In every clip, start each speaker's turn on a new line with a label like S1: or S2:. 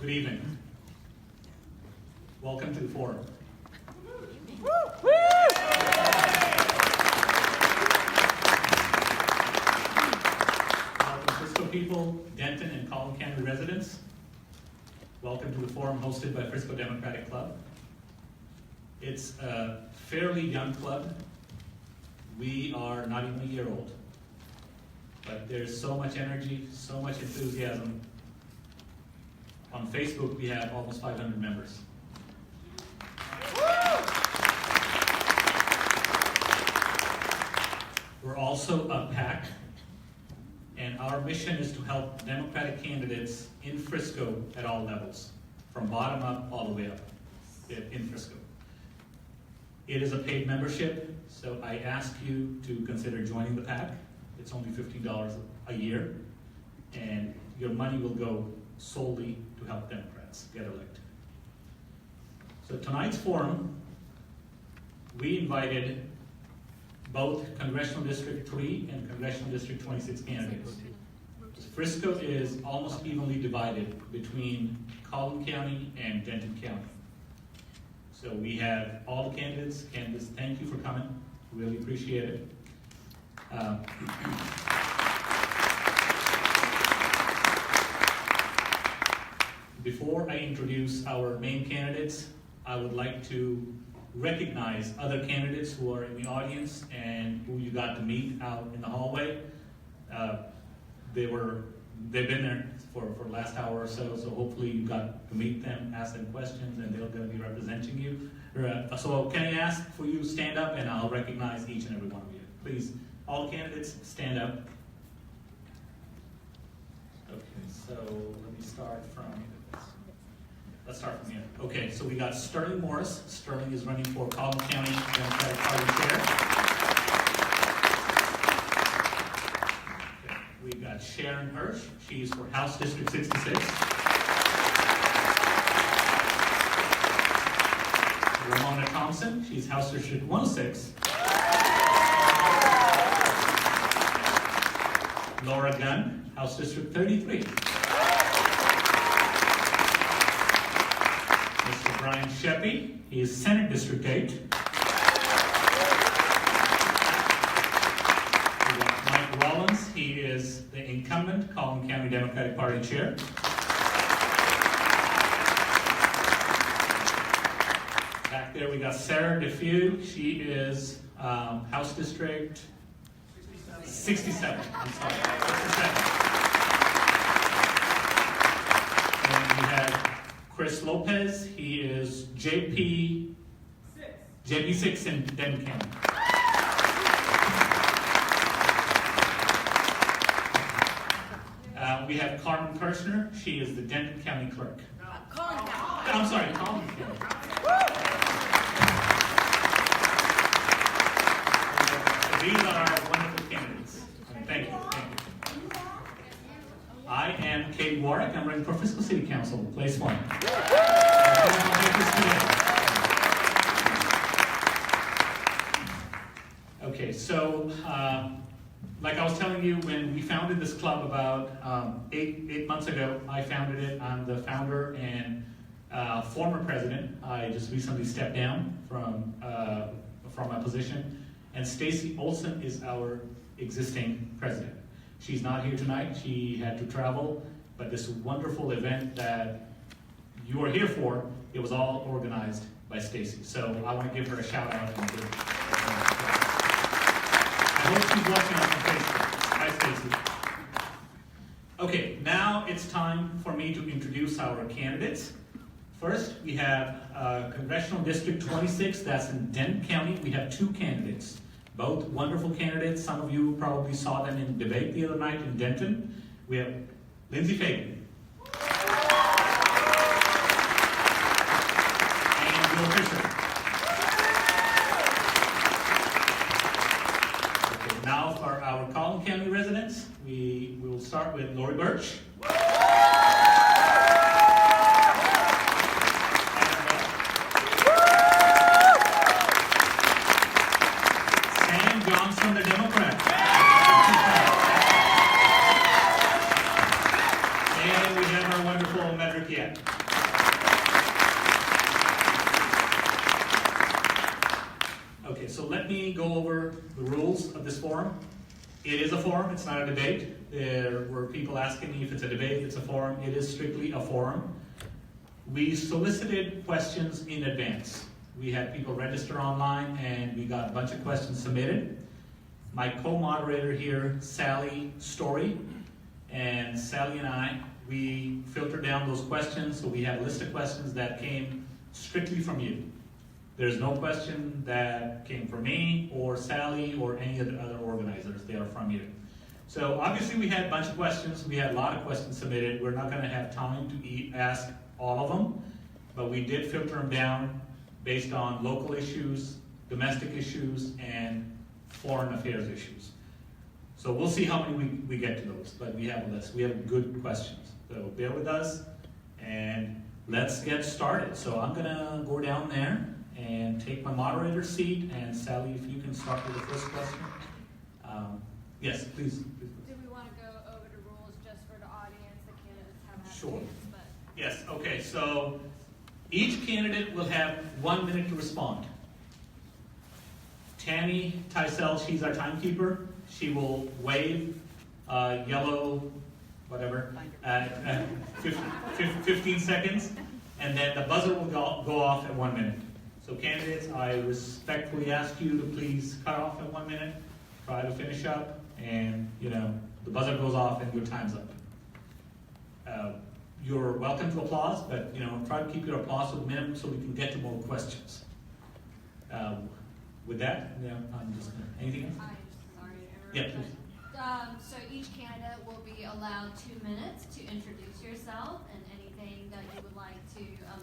S1: Good evening. Welcome to the forum. Welcome Frisco people, Denton and Collin County residents. Welcome to the forum hosted by Frisco Democratic Club. It's a fairly young club. We are not even a year old. But there's so much energy, so much enthusiasm. On Facebook, we have almost 500 members. We're also a PAC, and our mission is to help Democratic candidates in Frisco at all levels, from bottom up all the way up in Frisco. It is a paid membership, so I ask you to consider joining the PAC. It's only $15 a year, and your money will go solely to help Democrats get elected. So tonight's forum, we invited both Congressional District 3 and Congressional District 26 candidates. Frisco is almost evenly divided between Collin County and Denton County. So we have all the candidates. Candidates, thank you for coming. Really appreciate it. Before I introduce our main candidates, I would like to recognize other candidates who are in the audience and who you got to meet out in the hallway. They've been there for the last hour or so hopefully you got to meet them, ask them questions, and they're going to be representing you. So can I ask for you to stand up, and I'll recognize each and every one of you. Please, all candidates, stand up. Okay, so let's start from here. Okay, so we got Sterling Morris. Sterling is running for Collin County Democratic Party Chair. Okay, we got Sharon Hirsch. She's for House District 66. Ramona Thompson. She's House District 106. Laura Gunn, House District 33. Mr. Brian Sheppy, he is Senate District 8. We got Mike Rollins, he is the incumbent Collin County Democratic Party Chair. Back there we got Sarah DeFew, she is House District 67. I'm sorry, 67. And we have Chris Lopez, he is JP6 in Denton County. We have Carmen Kirshner, she is the Denton County Clerk. Collin County. I'm sorry, Collin County. These are our wonderful candidates. Thank you. I am Kate Warwick. I'm running for Frisco City Council, place 1. Okay, so like I was telling you, when we founded this club about 8 months ago, I founded it. I'm the founder and former president. I just recently stepped down from my position. And Stacy Olson is our existing president. She's not here tonight, she had to travel, but this wonderful event that you are here for, it was all organized by Stacy. So I want to give her a shout out. I hope she's watching us on Facebook. Hi, Stacy. Okay, now it's time for me to introduce our candidates. First, we have Congressional District 26, that's in Denton County. We have 2 candidates. Both wonderful candidates. Some of you probably saw them in debate the other night in Denton. We have Linsey Fagan. And Bill Fisher. Okay, now for our Collin County residents, we will start with Lorie Burch. Johnson, the Democrat. Yhap. Okay, so let me go over the rules of this forum. It is a forum, it's not a debate. There were people asking me if it's a debate, it's a forum. It is strictly a forum. We solicited questions in advance. We had people register online and we got a bunch of questions submitted. My co-moderator here, Sally Story, and Sally and I, we filtered down those questions, so we have a list of questions that came strictly from you. There's no question that came from me or Sally or any of the other organizers. They are from you. So obviously we had a bunch of questions. We had a lot of questions submitted. We're not going to have time to ask all of them, but we did filter them down based on local issues, domestic issues, and foreign affairs issues. So we'll see how many we get to those, but we have a list. We have good questions. So bear with us, and let's get started. So I'm going to go down there and take my moderator seat, and Sally, if you can start with the first question. Yes, please.
S2: Do we want to go over the rules just for the audience? The candidates haven't had
S1: Sure.
S2: a chance, but...
S1: Yes, okay, so each candidate will have 1 minute to respond. Tammy Tysell, she's our timekeeper. She will wave yellow, whatever, 15 seconds, and then the buzzer will go off at 1 minute. So candidates, I respectfully ask you to please cut off at 1 minute, try to finish up, and the buzzer goes off and your time's up. You're welcome to applause, but try to keep your applause to a minimum so we can get to more questions. With that, I'm just anything else?
S2: I'm sorry to interrupt.
S1: Yeah, please.
S2: So each candidate will be allowed 2 minutes to introduce yourself and anything that you would like to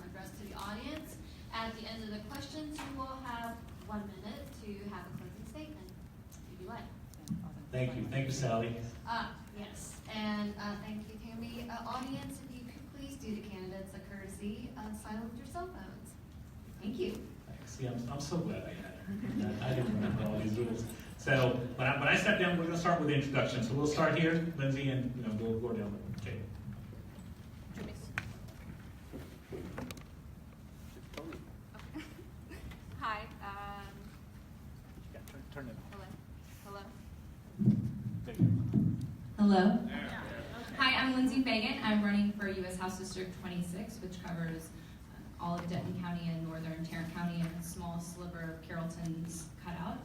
S2: address to the audience. At the end of the questions, you will have 1 minute to have a closing statement, if you like.
S1: Thank you, Sally.
S2: Yes, and thank you, Tammy. Audience, if you could please do the candidates a courtesy of silence your cell phones. Thank you.
S1: Thanks. See, I'm so glad I had her. I didn't remember all these rules. So when I step down, we're going to start with the introduction. So we'll start here, Lindsay, and we'll go down the table.
S2: Hi.
S3: Turn it
S2: Hello.
S4: Hello. Hi, I'm Lindsey Fagan. I'm running for U.S. House District 26, which covers all of Denton County and northern Tarrant County and a small sliver of Carrollton's cutout.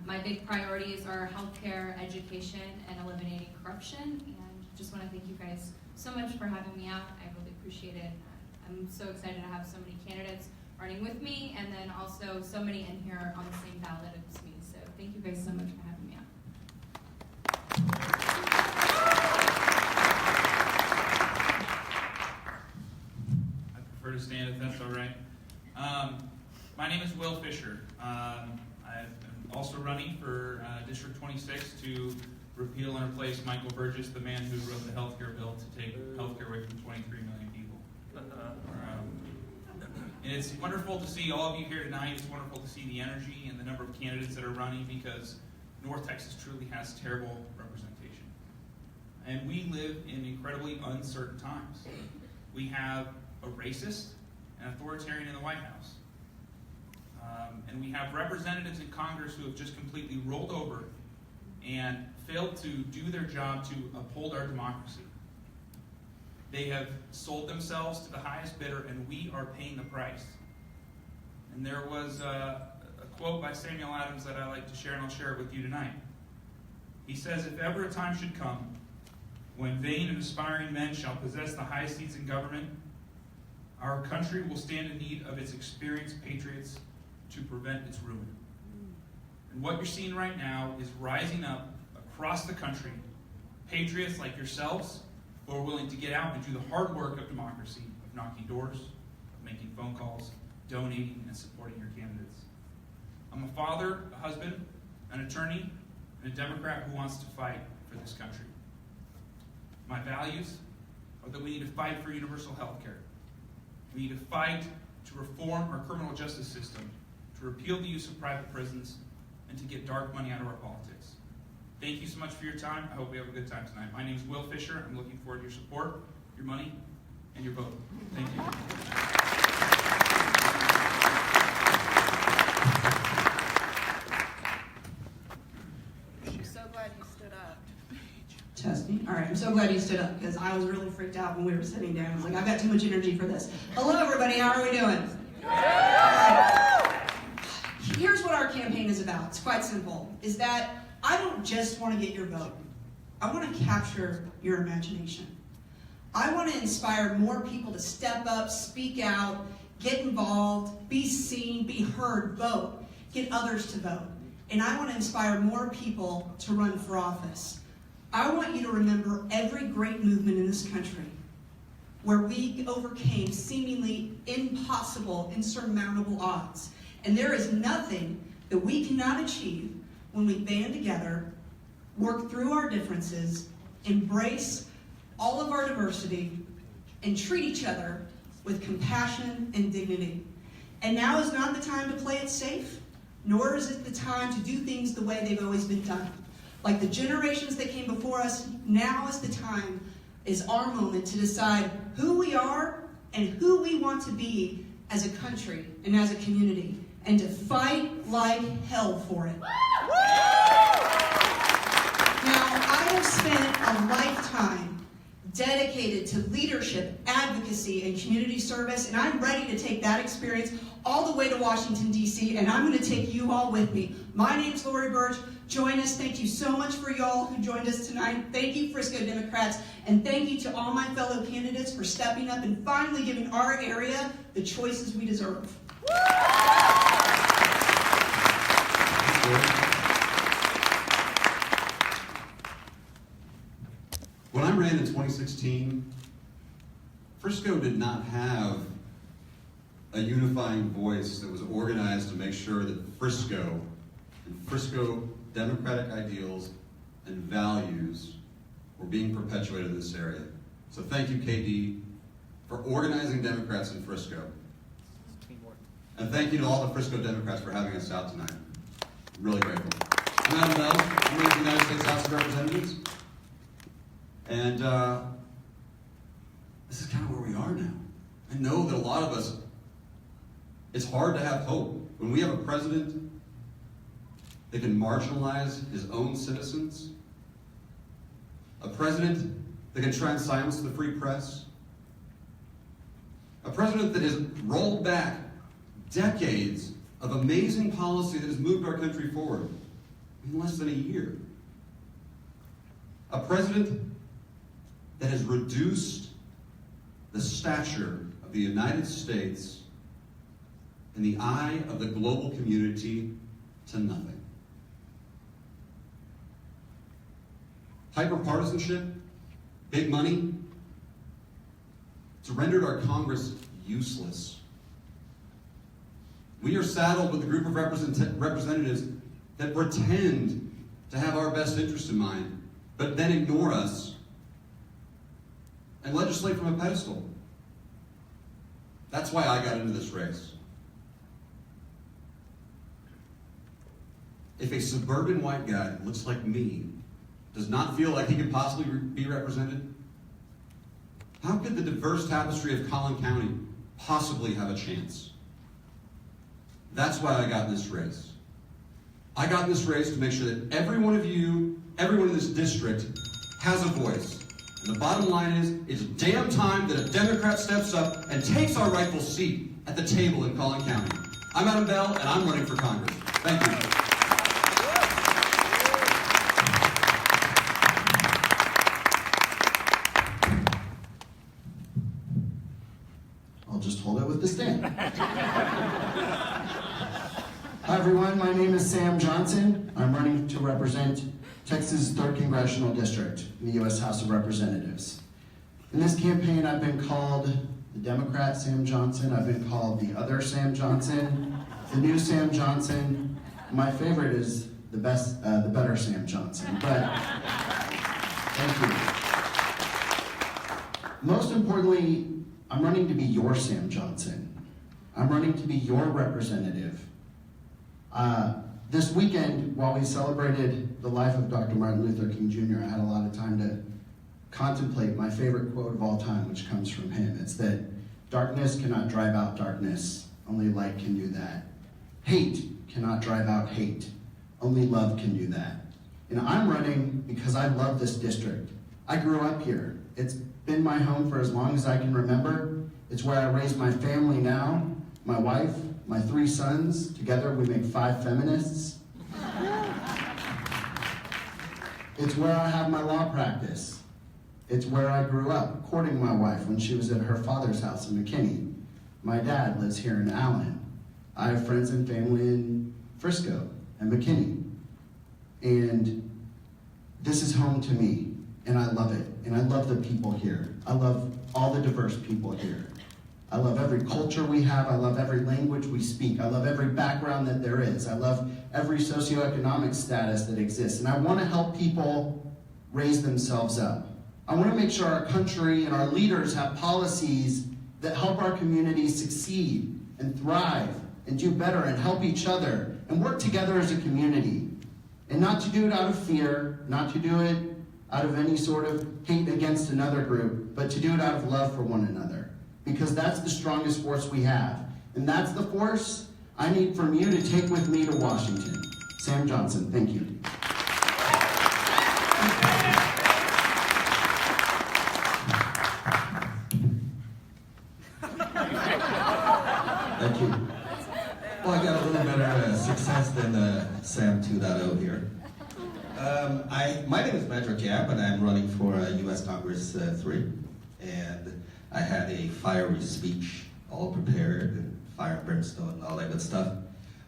S4: My big priorities are healthcare, education, and eliminating corruption. And just want to thank you guys so much for having me out. I really appreciate it. I'm so excited to have so many candidates running with me, and then also so many in here on the same ballot as me. So thank you guys so much for having me out.
S3: I prefer to stand if that's all right. My name is Will Fisher. I've been also running for District 26 to repeal and replace Michael Burgess, the man who wrote the healthcare bill to take healthcare away from 23 million people. And it's wonderful to see all of you here tonight. It's wonderful to see the energy and the number of candidates that are running, because North Texas truly has terrible representation. And we live in incredibly uncertain times. We have a racist and authoritarian in the White House. And we have representatives in Congress who have just completely rolled over and failed to do their job to uphold our democracy. They have sold themselves to the highest bidder, and we are paying the price. And there was a quote by Samuel Adams that I like to share, and I'll share it with you tonight. He says, "If ever a time should come when vain and aspiring men shall possess the highest seats in government, our country will stand in need of its experienced patriots to prevent its ruin." And what you're seeing right now is rising up across the country, patriots like yourselves who are willing to get out and do the hard work of democracy, of knocking doors, of making phone calls, donating, and supporting your candidates. I'm a father, a husband, an attorney, and a Democrat who wants to fight for this country. My values are that we need to fight for universal health care. We need to fight to reform our criminal justice system, to repeal the use of private prisons, and to get dark money out of our politics. Thank you so much for your time. I hope we have a good time tonight. My name is Will Fisher. I'm looking forward to your support, your money, and your vote. Thank you.
S5: I'm so glad you stood up.
S6: Testing. All right, I'm so glad you stood up because I was really freaked out when we were sitting down. I was like, I've got too much energy for this. Hello, everybody. How are we doing? All right. Here's what our campaign is about. It's quite simple. Is that I don't just want to get your vote. I want to capture your imagination. I want to inspire more people to step up, speak out, get involved, be seen, be heard, vote, get others to vote. And I want to inspire more people to run for office. I want you to remember every great movement in this country where we overcame seemingly impossible, insurmountable odds. And there is nothing that we cannot achieve when we band together, work through our differences, embrace all of our diversity, and treat each other with compassion and dignity. And now is not the time to play it safe, nor is it the time to do things the way they've always been done. Like the generations that came before us, now is the time, is our moment to decide who we are and who we want to be as a country and as a community, and to fight like hell for it. Now, I have spent a lifetime dedicated to leadership, advocacy, and community service, and I'm ready to take that experience all the way to Washington, D.C., and I'm going to take you all with me. My name's Lorie Burch. Join us. Thank you so much for y'all who joined us tonight. Thank you, Frisco Democrats, and thank you to all my fellow candidates for stepping up and finally giving our area the choices we deserve.
S7: When I ran in 2016, Frisco did not have a unifying voice that was organized to make sure that Frisco and Frisco democratic ideals and values were being perpetuated in this area. So thank you, KD, for organizing Democrats in Frisco. And thank you to all the Frisco Democrats for having us out tonight. I'm really grateful. I'm Adam Bell. I'm with the United States House of Representatives. And this is kind of where we are now. I know that a lot of us, it's hard to have hope. When we have a president that can marginalize his own citizens, a president that can try and silence the free press, a president that has rolled back decades of amazing policy that has moved our country forward in less than a year. A president that has reduced the stature of the United States in the eye of the global community to nothing. Hyperpartisanship, big money, it's rendered our Congress useless. We are saddled with a group of representatives that pretend to have our best interest in mind, but then ignore us and legislate from a pedestal. That's why I got into this race. If a suburban white guy that looks like me does not feel like he can possibly be represented, how could the diverse tapestry of Collin County possibly have a chance? That's why I got in this race. I got in this race to make sure that every one of you, everyone in this district, has a voice. And the bottom line is, it's damn time that a Democrat steps up and takes our rightful seat at the table in Collin County. I'm Adam Bell, and I'm running for Congress. Thank you.
S8: I'll just hold it with the stand. Hi everyone, my name is Sam Johnson. I'm running to represent Texas' 3rd Congressional District in the U.S. House of Representatives. In this campaign, I've been called the Democrat Sam Johnson, I've been called the other Sam Johnson, the new Sam Johnson. My favorite is the better Sam Johnson, but thank you. Most importantly, I'm running to be your Sam Johnson. I'm running to be your representative. This weekend, while we celebrated the life of Dr. Martin Luther King Jr., I had a lot of time to contemplate my favorite quote of all time, which comes from him. It's, that darkness cannot drive out darkness. Only light can do that. Hate cannot drive out hate. Only love can do that. And I'm running because I love this district. I grew up here. It's been my home for as long as I can remember. It's where I raised my family now, my wife, my 3 sons. Together we make 5 feminists. It's where I have my law practice. It's where I grew up, courting my wife when she was at her father's house in McKinney. My dad lives here in Allen. I have friends and family in Frisco and McKinney. And this is home to me, and I love it. And I love the people here. I love all the diverse people here. I love every culture we have. I love every language we speak. I love every background that there is. I love every socioeconomic status that exists. And I want to help people raise themselves up. I want to make sure our country and our leaders have policies that help our communities succeed and thrive and do better and help each other and work together as a community. And not to do it out of fear, not to do it out of any sort of hate against another group, but to do it out of love for one another. Because that's the strongest force we have. And that's the force I need from you to take with me to Washington. Sam Johnson, thank you.
S9: Thank you. Well, I got a little better success than Sam 2.0 here. My name is Medrick Yhap, and I'm running for U.S. Congress 3. And I had a fiery speech, all prepared, and fire and brimstone and all that good stuff.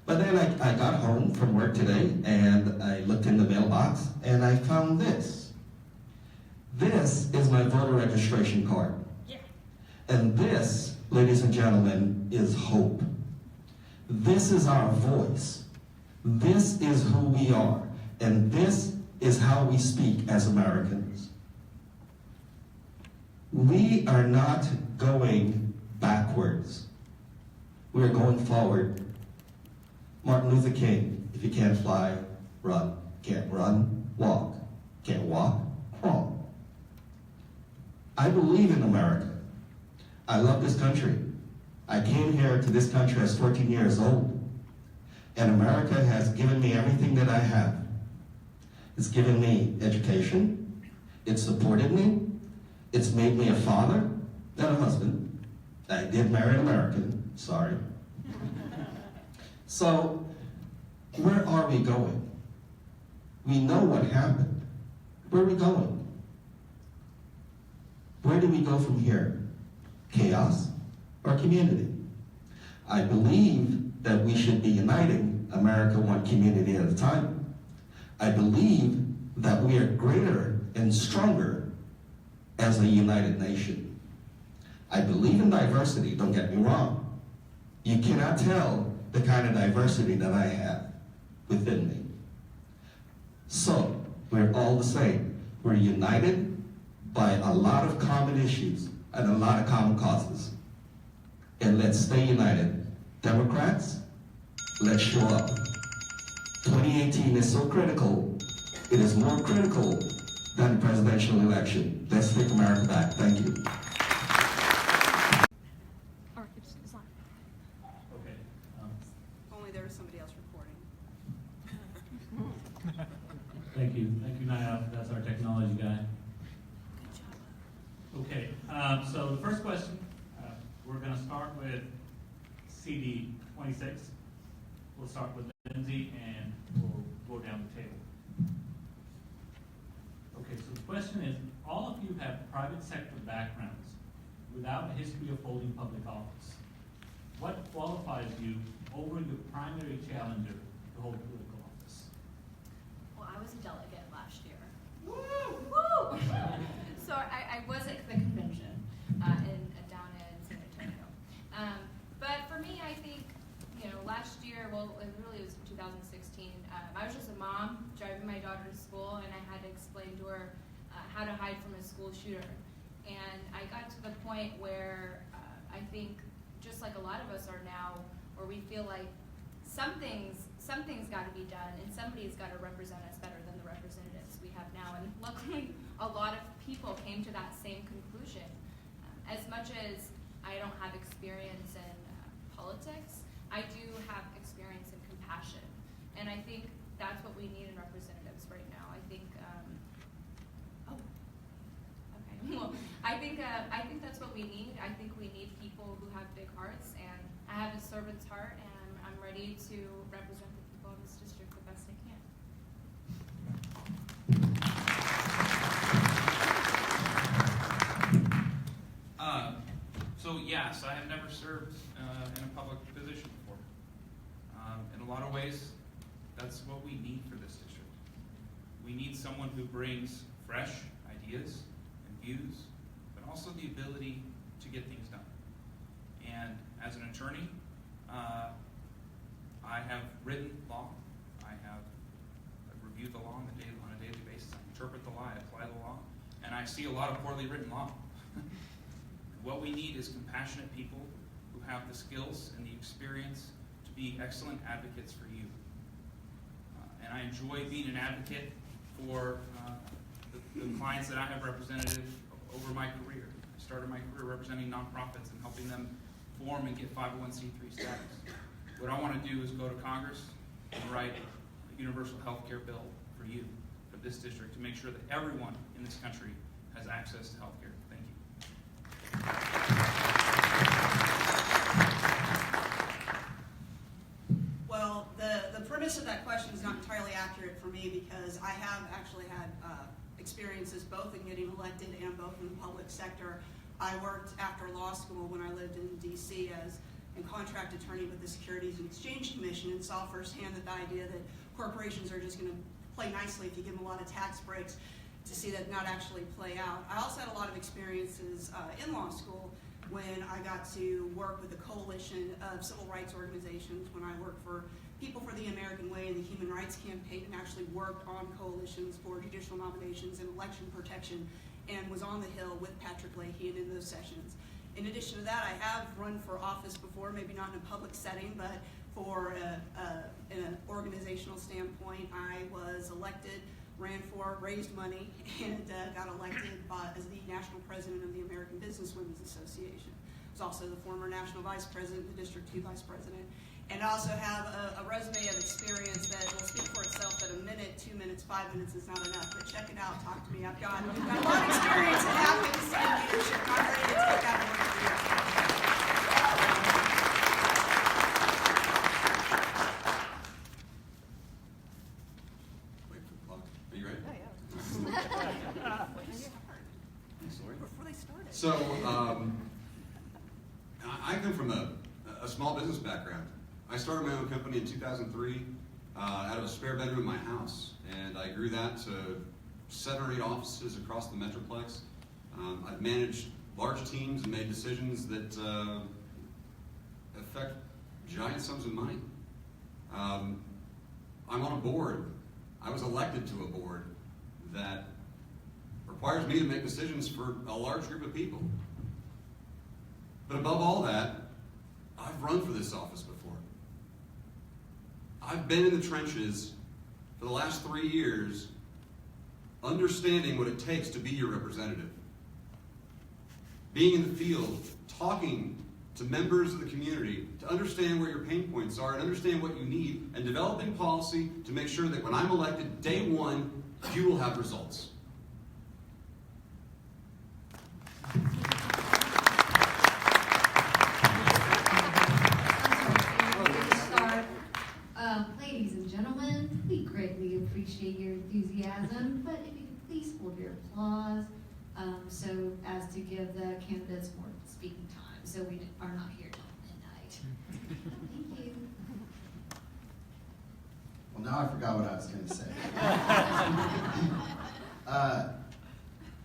S9: But then I got home from work today, and I looked in the mailbox, and I found this. This is my voter registration card. Yeah. And this, ladies and gentlemen, is hope. This is our voice. This is who we are. And this is how we speak as Americans. We are not going backwards. We are going forward. Martin Luther King, if you can't fly, run. Can't run, walk. Can't walk, crawl. I believe in America. I love this country. I came here to this country as 14 years old. And America has given me everything that I have. It's given me education. It's supported me. It's made me a father and a husband. I did marry an American, sorry. So, where are we going? We know what happened. Where are we going? Where do we go from here? Chaos or community? I believe that we should be uniting America one community at a time. I believe that we are greater and stronger as a united nation. I believe in diversity, don't get me wrong. You cannot tell the kind of diversity that I have within me. So, we're all the same. We're united by a lot of common issues and a lot of common causes. And let's stay united. Democrats, let's show up. 2018 is so critical. It is more critical than the presidential election. Let's take America back. Thank you.
S1: Okay.
S5: Only there was somebody else recording.
S1: Thank you, Yhap. That's our technology guy. Okay, so the first question, we're going to start with CD-26. We'll start with Lindsay, and we'll go down the table. Okay, so the question is, all of you have private sector backgrounds without a history of holding public office. What qualifies you over your primary challenger to hold political office?
S4: Well, I was a delegate last year. Woo! Woo! So I was at the convention down in San Antonio. But for me, I think, last year, well, it really was 2016, I was just a mom driving my daughter to school, and I had to explain to her how to hide from a school shooter. And I got to the point where I think, just like a lot of us are now, where we feel like something's got to be done, and somebody's got to represent us better than the representatives we have now. And luckily, a lot of people came to that same conclusion. As much as
S10: I don't have experience in politics. I do have experience in compassion, and I think that's what we need in representatives right now. I think, well, I think that's what we need. I think we need people who have big hearts, and I have a servant's heart, and I'm ready to represent the people in this district the best I can.
S3: So yes, I have never served in a public position before. In a lot of ways, that's what we need for this district. We need someone who brings fresh ideas and views, but also the ability to get things done. And as an attorney, I have written law. I've reviewed the law on a daily basis. I interpret the law, I apply the law, and I see a lot of poorly written law. What we need is compassionate people who have the skills and the experience to be excellent advocates for you. And I enjoy being an advocate for the clients that I have represented over my career. I started my career representing nonprofits and helping them form and get 501c3 status. What I want to do is go to Congress and write a universal health care bill for you, for this district, to make sure that everyone in this country has access to health care. Thank you.
S6: Well, the premise of that question is not entirely accurate for me, because I have actually had experiences both in getting elected and both in the public sector. I worked after law school when I lived in D.C. as a contract attorney with the Securities and Exchange Commission, and saw firsthand that the idea that corporations are just going to play nicely if you give them a lot of tax breaks, to see that not actually play out. I also had a lot of experiences in law school when I got to work with a coalition of civil rights organizations, when I worked for People for the American Way and the Human Rights Campaign, and actually worked on coalitions for judicial nominations and election protection, and was on the Hill with Patrick Leahy and in those sessions. In addition to that, I have run for office before, maybe not in a public setting, but for in an organizational standpoint. I was elected, ran for, raised money, and got elected as the national president of the American Business Women's Association. I was also the former national vice president, the District 2 vice president. And I also have a resume of experience that will speak for itself, that a minute, 2 minutes, 5 minutes is not enough. But check it out, talk to me. I've got a lot of experience in advocacy and leadership. I'm ready to take that work for you.
S7: Wait for the clock. Are you ready?
S5: Oh, yeah. Before they started.
S7: So, I come from a small business background. I started my own company in 2003 out of a spare bedroom in my house, and I grew that to 7 or 8 offices across the Metroplex. I've managed large teams and made decisions that affect giant sums of money. I'm on a board. I was elected to a board that requires me to make decisions for a large group of people. But above all that, I've run for this office before. I've been in the trenches for the last 3 years, understanding what it takes to be your representative. Being in the field, talking to members of the community, to understand where your pain points are and understand what you need, and developing policy to make sure that when I'm elected, day one, you will have results.
S2: Ladies and gentlemen, we greatly appreciate your enthusiasm, but if you could please hold your applause so as to give the candidates more speaking time, so we are not here till midnight. Thank you.
S8: Well, now I forgot what I was going to say.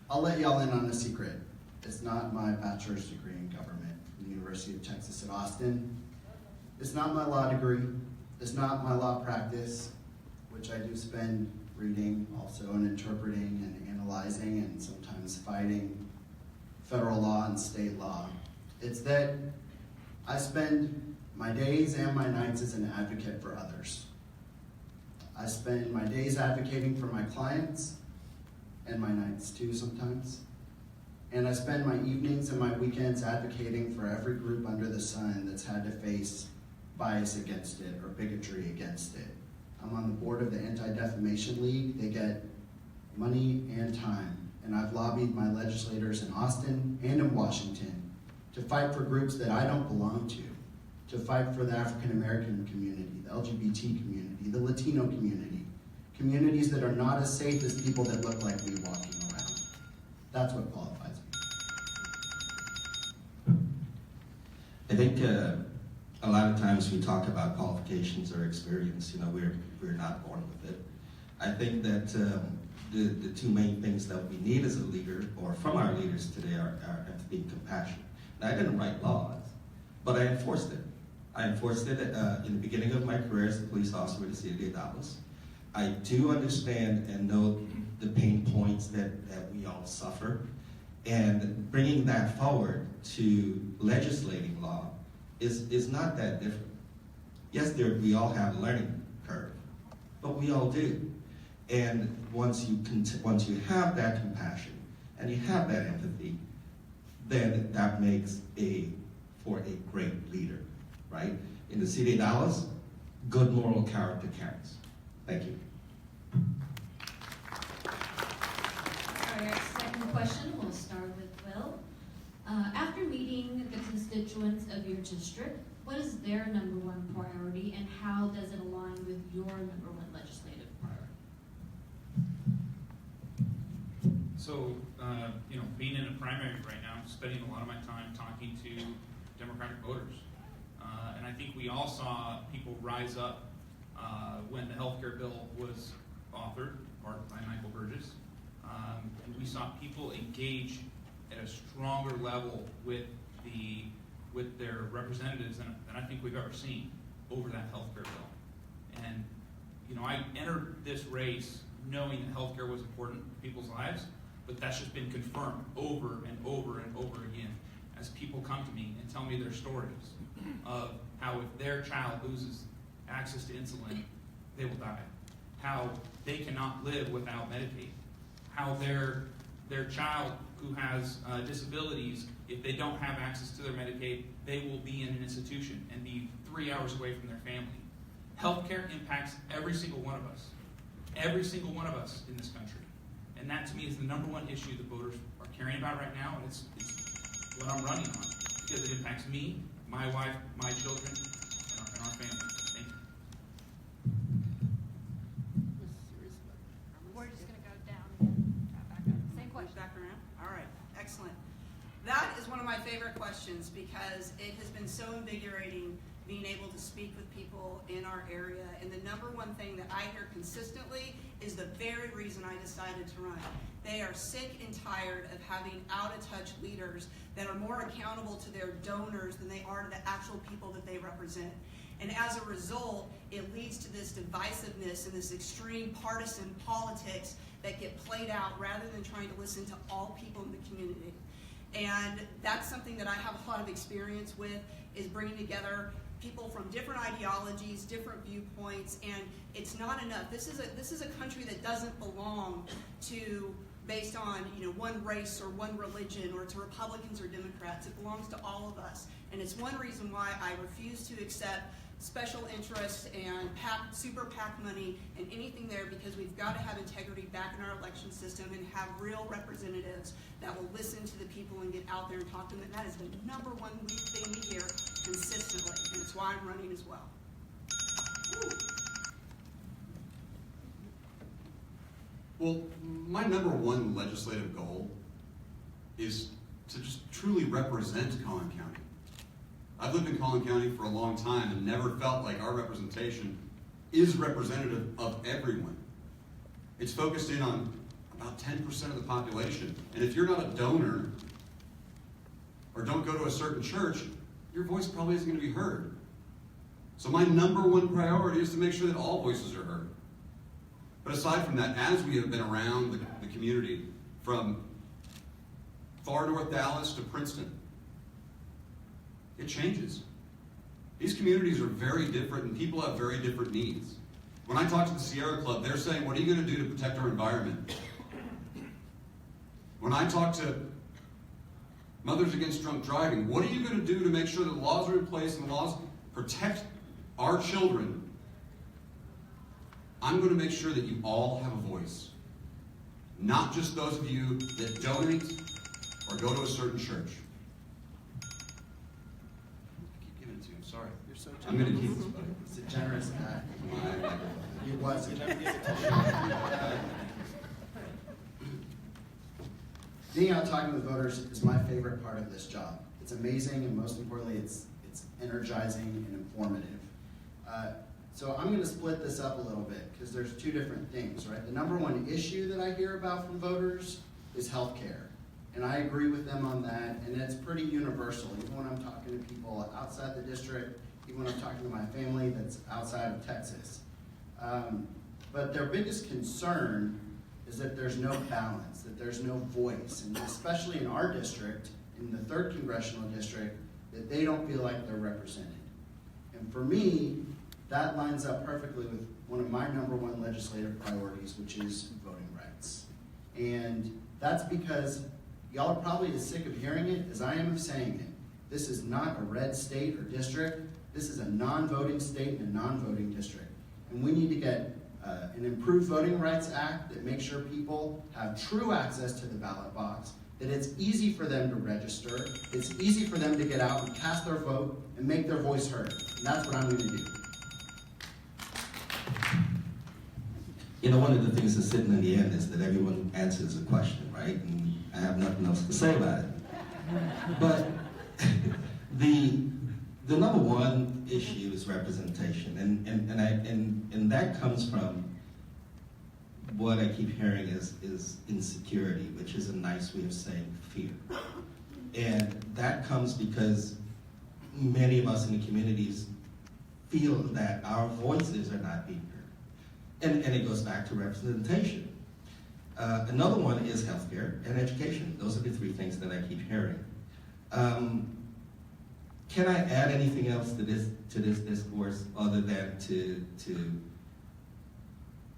S8: I'll let y'all in on a secret. It's not my bachelor's degree in government from the University of Texas at Austin. It's not my law degree. It's not my law practice, which I do spend reading also and interpreting and analyzing and sometimes fighting federal law and state law. It's that I spend my days and my nights as an advocate for others. I spend my days advocating for my clients, and my nights too sometimes. And I spend my evenings and my weekends advocating for every group under the sun that's had to face bias against it or bigotry against it. I'm on the board of the Anti-Defamation League. They get money and time. And I've lobbied my legislators in Austin and in Washington to fight for groups that I don't belong to fight for the African American community, the LGBT community, the Latino community, communities that are not as safe as people that look like me walking around. That's what qualifies me.
S9: I think a lot of times we talk about qualifications or experience. You know, we're not born with it. I think that the two main things that we need as a leader, or from our leaders today, are empathy and compassion. Now, I didn't write laws, but I enforced it. I enforced it in the beginning of my career as a police officer with the city of Dallas. I do understand and know the pain points that we all suffer, and bringing that forward to legislating law is not that different. Yes, we all have a learning curve, but we all do. And once you have that compassion and you have that empathy, then that makes for a great leader, right? In the city of Dallas, good moral character counts. Thank you.
S2: Our second question, we'll start with Will. After meeting the constituents of your district, what is their number one priority and how does it align with your number one legislative priority?
S3: So, being in a primary right now, I'm spending a lot of my time talking to Democratic voters. And I think we all saw people rise up when the healthcare bill was authored, by Michael Burgess. And we saw people engage at a stronger level with their representatives than I think we've ever seen over that healthcare bill. And I entered this race knowing that healthcare was important in people's lives, but that's just been confirmed over and over and over again as people come to me and tell me their stories of how if their child loses access to insulin, they will die. How they cannot live without Medicaid. How their child who has disabilities, if they don't have access to their Medicaid, they will be in an institution and be 3 hours away from their family. Healthcare impacts every single one of us. Every single one of us in this country. And that to me is the number one issue that voters are caring about right now, and it's what I'm running on. Because it impacts me, my wife, my children, and our family. Thank you.
S5: We're just going to go down again. Back up. Same question. Back around. All right. Excellent. That is one of my favorite questions because it has been so invigorating being able to speak with people in our area. And the number one thing that I hear consistently is the very reason I decided to run. They are sick and tired of having out-of-touch leaders that are more accountable to their donors than they are to the actual people that they represent. And as a result, it leads to this divisiveness and this extreme partisan politics that get played out rather than trying to listen to all people in the community. And that's something that I have a lot of experience with, is bringing together people from different ideologies, different viewpoints, and it's not enough. This is a country that doesn't belong to based on one race or one religion or to Republicans or Democrats. It belongs to all of us, and it's one reason why I refuse to accept special interests and super PAC money and anything there, because we've got to have integrity back in our election system and have real representatives that will listen to the people and get out there and talk to them. And that is the number one thing we hear consistently, and it's why I'm running as well.
S7: Well, my number one legislative goal is to just truly represent Collin County. I've lived in Collin County for a long time and never felt like our representation is representative of everyone. It's focused in on about 10% of the population. And if you're not a donor or don't go to a certain church, your voice probably isn't going to be heard. So my number one priority is to make sure that all voices are heard. But aside from that, as we have been around the community from far north Dallas to Princeton, it changes. These communities are very different and people have very different needs. When I talk to the Sierra Club, they're saying, what are you going to do to protect our environment? When I talk to Mothers Against Drunk Driving. What are you going to do to make sure that laws are in place and laws protect our children? I'm going to make sure that you all have a voice. Not just those of you that donate or go to a certain church. I keep giving it to you, I'm sorry.
S8: You're so
S7: I'm going to keep this, buddy.
S8: It's a generous guy. He was. Being out talking with voters is my favorite part of this job. It's amazing, and most importantly, it's energizing and informative. So I'm going to split this up a little bit because there's two different things, right? The number one issue that I hear about from voters is healthcare, and I agree with them on that, and it's pretty universal. Even when I'm talking to people outside the district, even when I'm talking to my family that's outside of Texas. But their biggest concern is that there's no balance, that there's no voice, and especially in our district, in the 3rd Congressional District, that they don't feel like they're represented. And for me, that lines up perfectly with one of my number one legislative priorities, which is voting rights. And that's because y'all are probably as sick of hearing it as I am of saying it. This is not a red state or district. This is a non-voting state and a non-voting district. And we need to get an improved Voting Rights Act that makes sure people have true access to the ballot box, that it's easy for them to register, it's easy for them to get out and cast their vote and make their voice heard. And that's what I'm going to do.
S9: You know, one of the things that's sitting in the end is that everyone answers a question, right? And I have nothing else to say about it. But the number one issue is representation, and that comes from what I keep hearing is insecurity, which is a nice way of saying fear. And that comes because many of us in the communities feel that our voices are not being heard. And it goes back to representation. Another one is healthcare and education. Those are the three things that I keep hearing. Can I add anything else to this discourse other than to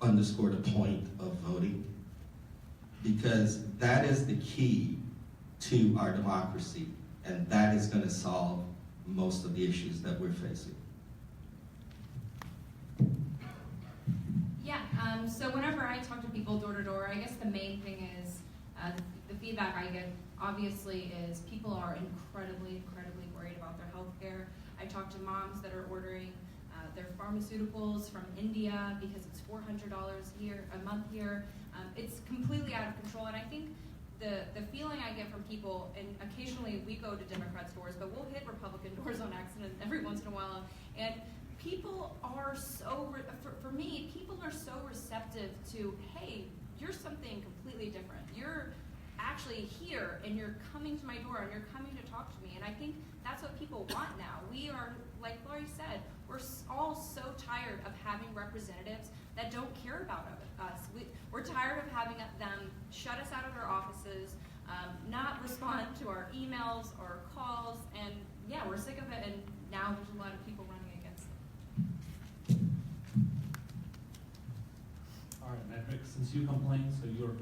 S9: underscore the point of voting? Because that is the key to our democracy, and that is going to solve most of the issues that we're facing.
S4: Yeah, so whenever I talk to people door to door, I guess the main thing is the feedback I get obviously is people are incredibly worried about their health care. I talk to moms that are ordering their pharmaceuticals from India because it's $400 a month here. It's completely out of control, and I think the feeling I get from people, and occasionally we go to Democrats' doors, but we'll hit Republican doors on accident every once in a while, and people are so, for me, people are so receptive to, hey, you're something completely different. You're actually here, and you're coming to my door, and you're coming to talk to me, and I think that's what people want now. We are, like Lorie said, we're all so tired of having representatives that don't care about us. We're tired of having them shut us out of their offices, not respond to our emails or calls, and yeah, we're sick of it, and now there's a lot of people running against it.
S1: All right, Medrick, since you complained, so you're...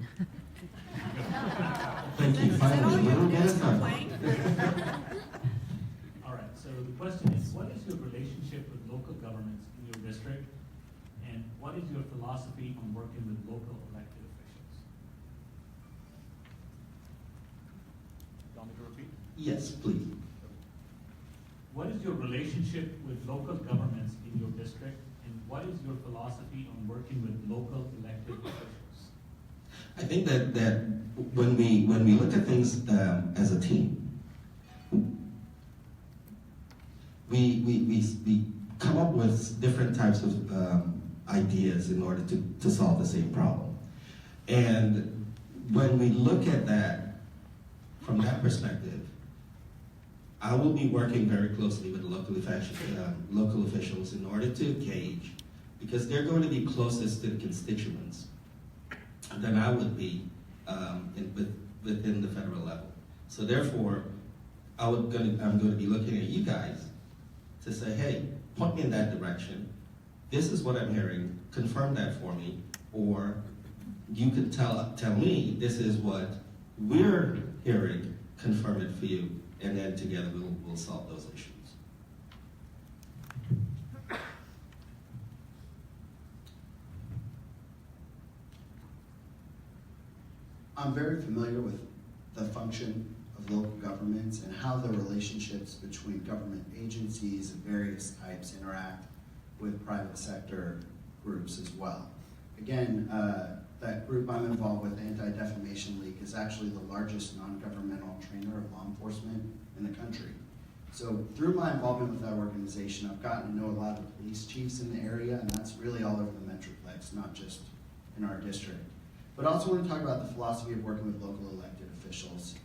S9: Thank you. Finally, a little bit of time.
S1: All right, so the question is, what is your relationship with local governments in your district? And what is your philosophy on working with local elected officials? Do you want me to repeat?
S9: Yes, please.
S1: What is your relationship with local governments in your district? And what is your philosophy on working with local elected officials?
S9: I think that when we look at things as a team, we come up with different types of ideas in order to solve the same problem. And when we look at that from that perspective, I will be working very closely with the local officials in order to gauge, because they're going to be closest to the constituents than I would be within the federal level. So therefore, I'm going to be looking at you guys to say, hey, point me in that direction. This is what I'm hearing. Confirm that for me. Or you could tell me this is what we're hearing, confirm it for you, and then together we'll solve those issues.
S8: I'm very familiar with the function of local governments and how the relationships between government agencies of various types interact with private sector groups as well. Again, that group I'm involved with, Anti-Defamation League, is actually the largest non-governmental trainer of law enforcement in the country. So through my involvement with that organization, I've gotten to know a lot of police chiefs in the area, and that's really all over the Metroplex, not just in our district. But I also want to talk about the philosophy of working with local elected officials.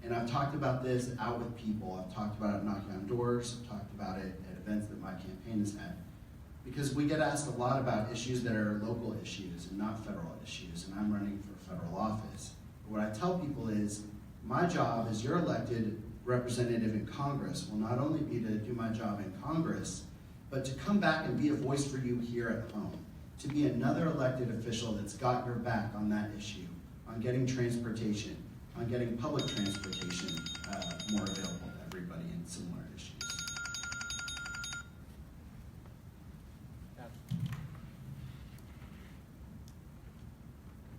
S8: And I've talked about this out with people. I've talked about it knocking on doors. I've talked about it at events that my campaign has had. Because we get asked a lot about issues that are local issues and not federal issues, and I'm running for federal office. But what I tell people is, my job as your elected representative in Congress will not only be to do my job in Congress, but to come back and be a voice for you here at home. To be another elected official that's got your back on that issue, on getting transportation, on getting public transportation more available to everybody in similar issues.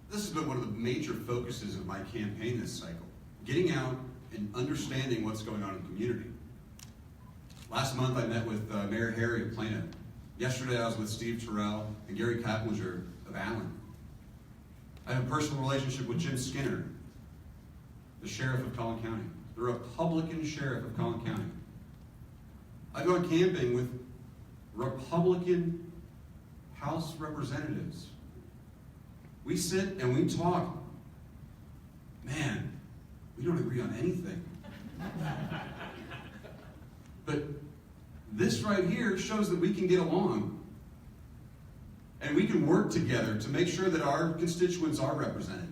S7: This has been one of the major focuses of my campaign this cycle, getting out and understanding what's going on in the community. Last month I met with Mayor Harry of Plano. Yesterday I was with Steve Terrell and Gary Kaplinger of Allen. I have a personal relationship with Jim Skinner, the sheriff of Collin County, the Republican sheriff of Collin County. I go camping with Republican House representatives. We sit and we talk. Man, we don't agree on anything. But this right here shows that we can get along. And we can work together to make sure that our constituents are represented.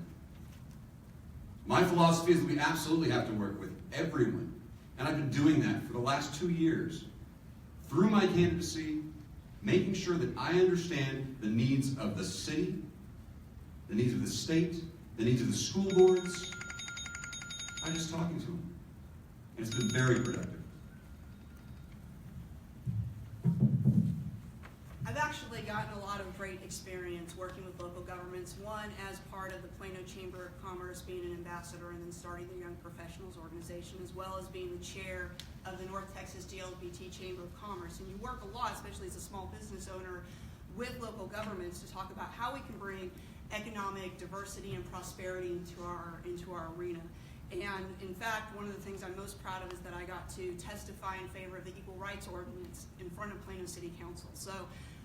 S7: My philosophy is that we absolutely have to work with everyone. And I've been doing that for the last 2 years. Through my candidacy, making sure that I understand the needs of the city, the needs of the state, the needs of the school boards. I'm just talking to them. And it's been very productive.
S5: I've actually gotten a lot of great experience working with local governments. One, as part of the Plano Chamber of Commerce, being an ambassador, and then starting the Young Professionals Organization, as well as being the chair of the North Texas GLBT Chamber of Commerce. And you work a lot, especially as a small business owner, with local governments to talk about how we can bring economic diversity and prosperity into our arena. And in fact, one of the things I'm most proud of is that I got to testify in favor of the Equal Rights Ordinance in front of Plano City Council. So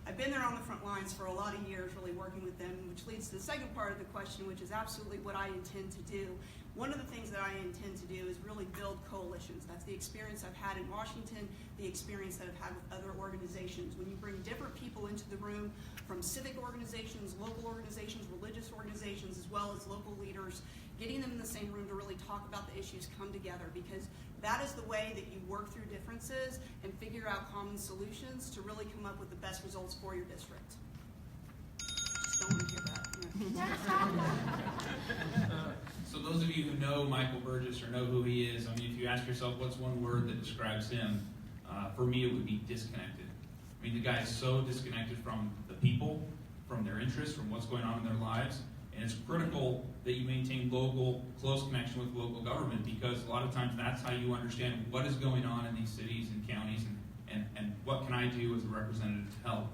S5: I've been there on the front lines for a lot of years, really working with them, which leads to the second part of the question, which is absolutely what I intend to do. One of the things that I intend to do is really build coalitions. That's the experience I've had in Washington, the experience that I've had with other organizations. When you bring different people into the room, from civic organizations, local organizations, religious organizations, as well as local leaders, getting them in the same room to really talk about the issues, come together, because that is the way that you work through differences and figure out common solutions to really come up with the best results for your district. Just don't want to hear that.
S3: So those of you who know Michael Burgess or know who he is, I mean, if you ask yourself what's one word that describes him, for me it would be disconnected. I mean, the guy is so disconnected from the people, from their interests, from what's going on in their lives, and it's critical that you maintain close connection with local government, because a lot of times that's how you understand what is going on in these cities and counties, and what can I do as a representative to help.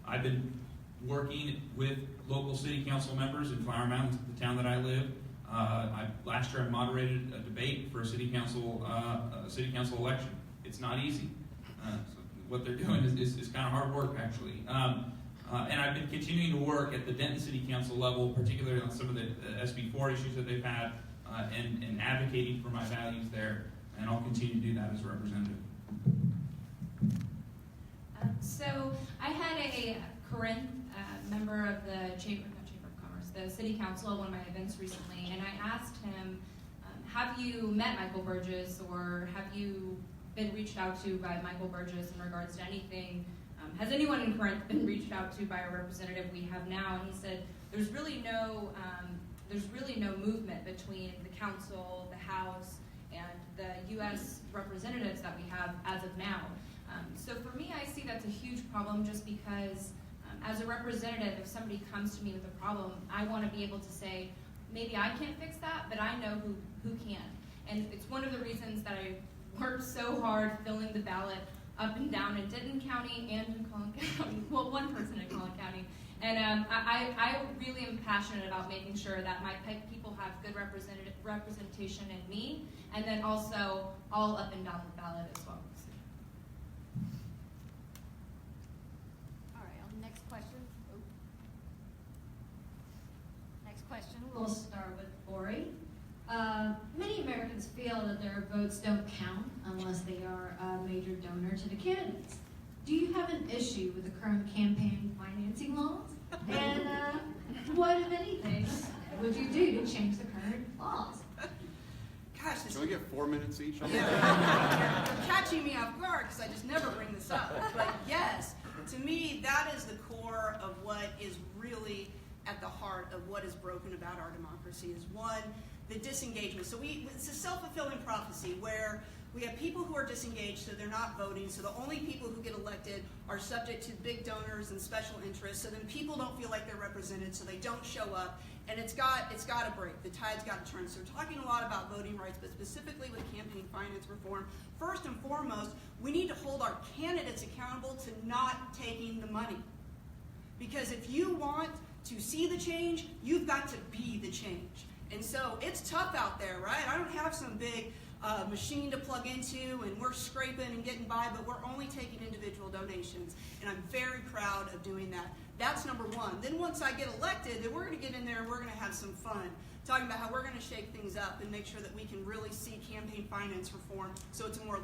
S3: I've been working with local city council members in Flower Mound, the town that I live. Last year I moderated a debate for a city council election. It's not easy. So what they're doing is kind of hard work, actually. And I've been continuing to work at the Denton City Council level, particularly on some of the SB4 issues that they've had, and advocating for my values there, and I'll continue to do that as a representative.
S4: So I had a Corinth member of the Chamber of Commerce, the City Council, at one of my events recently, and I asked him, have you met Michael Burgess, or have you been reached out to by Michael Burgess in regards to anything? Has anyone in Corinth been reached out to by a representative we have now? And he said, there's really no there's really no movement between the council, the House, and the U.S. representatives that we have as of now. So for me, I see that's a huge problem just because as a representative, if somebody comes to me with a problem, I want to be able to say, maybe I can't fix that, but I know who can. And it's one of the reasons that I worked so hard filling the ballot up and down in Denton County and in Collin County. Well, one person in Collin County. And I really am passionate about making sure that my people have good representation in me, and then also all up and down the ballot as well.
S2: All right, on the next question. Oh. Next question,
S11: We'll start with Lorie. Many Americans feel that their votes don't count unless they are a major donor to the candidates. Do you have an issue with the current campaign financing laws? And what, if anything, would you do to change the current laws?
S5: Gosh, this
S7: Can we get 4 minutes each?
S5: Yeah, you're catching me off guard because I just never bring this up. But yes, to me, that is the core of what is really at the heart of what is broken about our democracy is one, the disengagement. So it's a self-fulfilling prophecy where we have people who are disengaged, so they're not voting, so the only people who get elected are subject to big donors and special interests, so then people don't feel like they're represented, so they don't show up, and it's got to break. The tide's got to turn. So we're talking a lot about voting rights, but specifically with campaign finance reform, first and foremost, we need to hold our candidates accountable to not taking the money. Because if you want to see the change, you've got to be the change. And so it's tough out there, right? I don't have some big machine to plug into, and we're scraping and getting by, but we're only taking individual donations, and I'm very proud of doing that. That's number one. Then once I get elected, then we're going to get in there and we're going to have some fun, talking about how we're going to shake things up and make sure that we can really see campaign finance reform so it's a more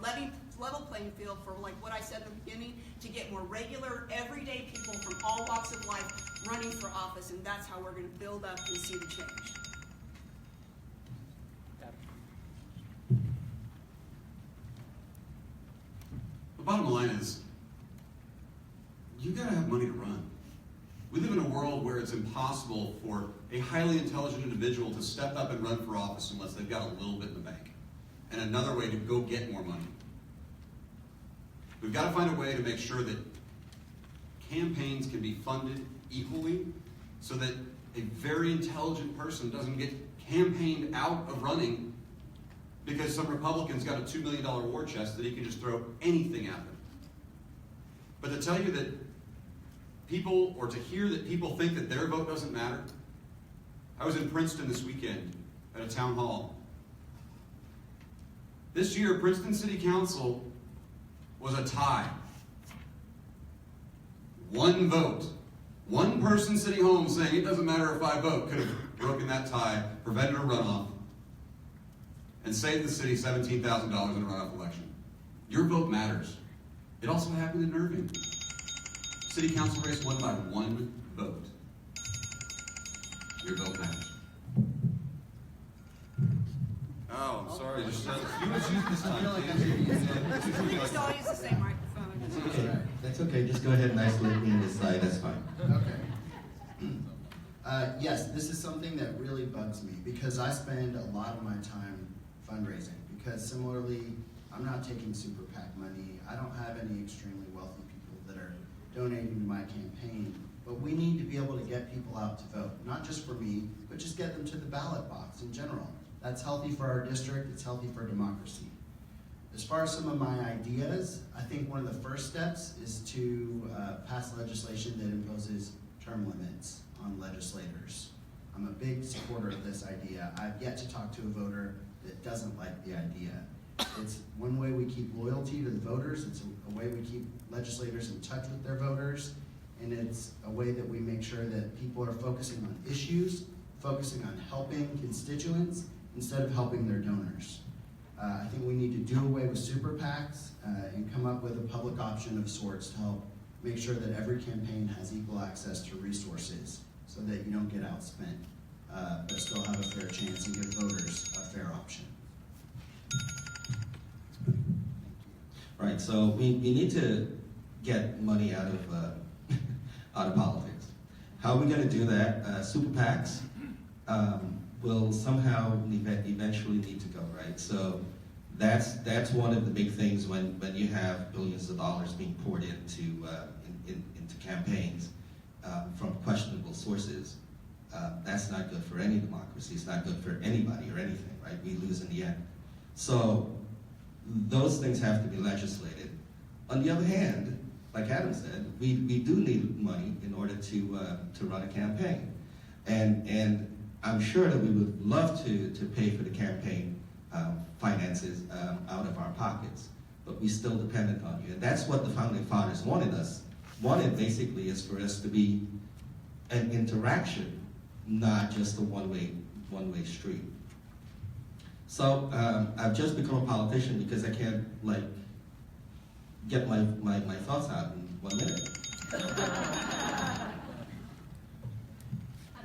S5: level playing field for, like what I said in the beginning, to get more regular, everyday people from all walks of life running for office, and that's how we're going to build up and see the change.
S7: The bottom line is, you gotta have money to run. We live in a world where it's impossible for a highly intelligent individual to step up and run for office unless they've got a little bit in the bank. And another way to go get more money. We've got to find a way to make sure that campaigns can be funded equally so that a very intelligent person doesn't get campaigned out of running because some Republican's got a $2 million war chest that he can just throw anything at them. But to tell you that people, or to hear that people think that their vote doesn't matter. I was in Princeton this weekend at a town hall. This year, Princeton City Council was a tie. One vote. One person sitting home saying, it doesn't matter if I vote, could have broken that tie, prevented a runoff, and saved the city $17,000 in a runoff election. Your vote matters. It also happened in Irving. City council race won by one vote. Your vote matters. Oh, I'm sorry. Just use this time.
S5: We just all use the same microphone.
S9: It's okay. That's okay. Just go ahead and isolate me on this side. That's fine.
S8: Okay. Yes, this is something that really bugs me because I spend a lot of my time fundraising because similarly, I'm not taking super PAC money. I don't have any extremely wealthy people that are donating to my campaign, but we need to be able to get people out to vote, not just for me, but just get them to the ballot box in general. That's healthy for our district, it's healthy for democracy. As far as some of my ideas, I think one of the first steps is to pass legislation that imposes term limits on legislators. I'm a big supporter of this idea. I've yet to talk to a voter that doesn't like the idea. It's one way we keep loyalty to the voters, it's a way we keep legislators in touch with their voters, and it's a way that we make sure that people are focusing on issues, focusing on helping constituents, instead of helping their donors. I think we need to do away with super PACs and come up with a public option of sorts to help make sure that every campaign has equal access to resources so that you don't get outspent, but still have a fair chance and give voters a fair option.
S9: Right, so we need to get money out of out of politics. How are we going to do that? Super PACs will somehow eventually need to go, right? So that's one of the big things when you have billions of dollars being poured into campaigns from questionable sources. That's not good for any democracy. It's not good for anybody or anything, right? We lose in the end. So those things have to be legislated. On the other hand, like Adam said, we do need money in order to run a campaign. And I'm sure that we would love to pay for the campaign finances out of our pockets, but we still dependent on you. And that's what the founding fathers wanted basically is for us to be an interaction, not just a one-way street. So I've just become a politician because I can't get my thoughts out in 1 minute.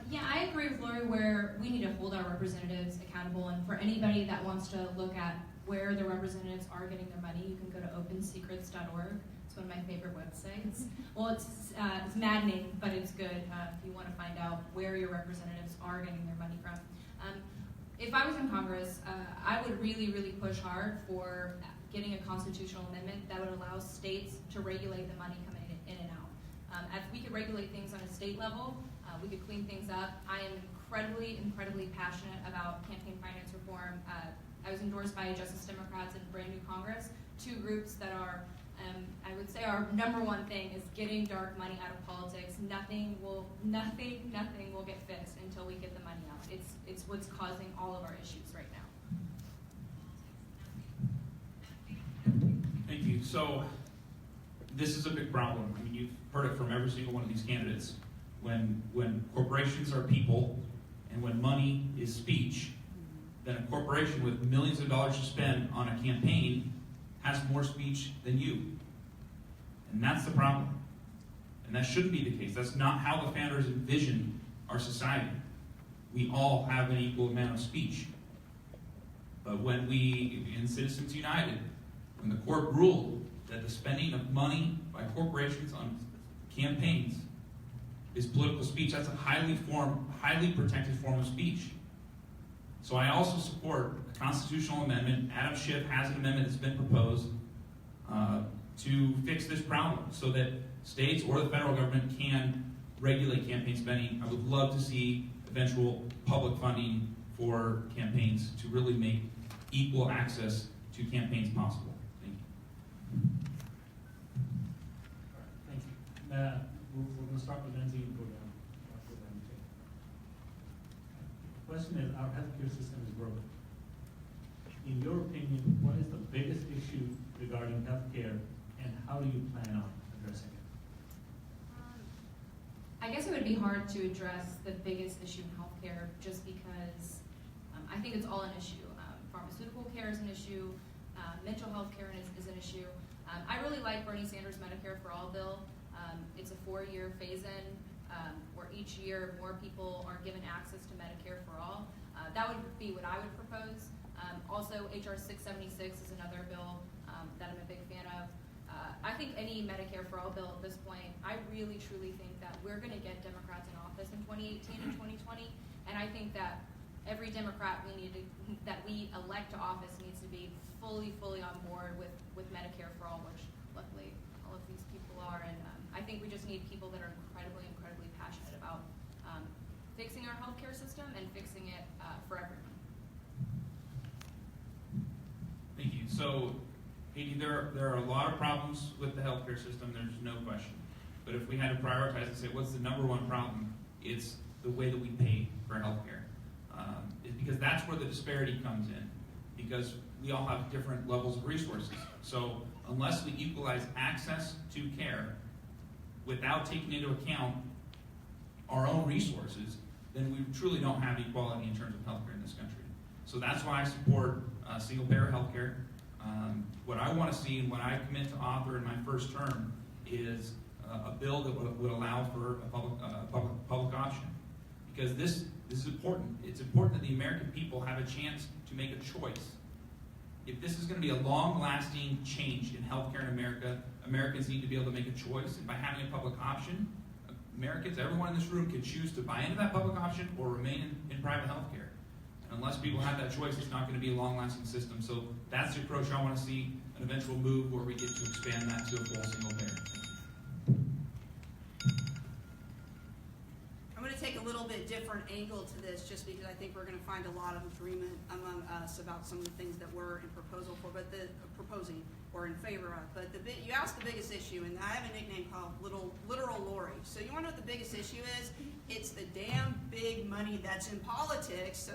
S4: Yeah, I agree with Lorie where we need to hold our representatives accountable, and for anybody that wants to look at where the representatives are getting their money, you can go to opensecrets.org. It's one of my favorite websites. Well, it's maddening, but it's good if you want to find out where your representatives are getting their money from. If I was in Congress, I would really, really push hard for getting a constitutional amendment that would allow states to regulate the money coming in and out. If we could regulate things on a state level, we could clean things up. I am incredibly, incredibly passionate about campaign finance reform. I was endorsed by Justice Democrats in brand new Congress, two groups that are, I would say our number one thing is getting dark money out of politics. Nothing will get fixed until we get the money out. It's what's causing all of our issues right now.
S3: Thank you. So this is a big problem. I mean, you've heard it from every single one of these candidates. When corporations are people and when money is speech, then a corporation with millions of dollars to spend on a campaign has more speech than you. And that's the problem. And that shouldn't be the case. That's not how the founders envisioned our society. We all have an equal amount of speech. But when we, in Citizens United, when the court ruled that the spending of money by corporations on campaigns is political speech, that's a highly protected form of speech. So I also support a constitutional amendment. Adam Schiff has an amendment that's been proposed to fix this problem so that states or the federal government can regulate campaign spending. I would love to see eventual public funding for campaigns to really make equal access to campaigns possible. Thank you.
S1: Thank you. We're going to start with linsey and go down. The question is, our healthcare system is broken. In your opinion, what is the biggest issue regarding healthcare, and how do you plan on addressing it?
S4: I guess it would be hard to address the biggest issue in healthcare just because I think it's all an issue. Pharmaceutical care is an issue. Mental health care is an issue. I really like Bernie Sanders' Medicare for All bill. It's a 4-year phase-in where each year more people are given access to Medicare for All. That would be what I would propose. Also, HR 676 is another bill that I'm a big fan of. I think any Medicare for All bill at this point, I really truly think that we're going to get Democrats in office in 2018 and 2020, and I think that every Democrat that we elect to office needs to be fully on board with Medicare for All, which luckily all of these people are, and I think we just need people that are incredibly passionate about fixing our healthcare system and fixing it for everyone.
S3: Thank you. So, Katie, there are a lot of problems with the healthcare system, there's no question. But if we had to prioritize and say, what's the number one problem? It's the way that we pay for healthcare. Because that's where the disparity comes in. Because we all have different levels of resources. So unless we equalize access to care without taking into account our own resources, then we truly don't have equality in terms of healthcare in this country. So that's why I support single-payer healthcare. What I want to see and what I commit to author in my first term is a bill that would allow for a public option. Because this is important. It's important that the American people have a chance to make a choice. If this is going to be a long-lasting change in healthcare in America, Americans need to be able to make a choice. And by having a public option, Americans, everyone in this room, can choose to buy into that public option or remain in private health care. And unless people have that choice, it's not going to be a long-lasting system. So that's the approach I want to see, an eventual move where we get to expand that to a full single payer.
S5: I'm going to take a little bit different angle to this just because I think we're going to find a lot of agreement among us about some of the things that we're in proposal for, but proposing or in favor of. But you asked the biggest issue, and I have a nickname called Literal Lorie. So you want to know what the biggest issue is? It's the damn big money that's in politics, so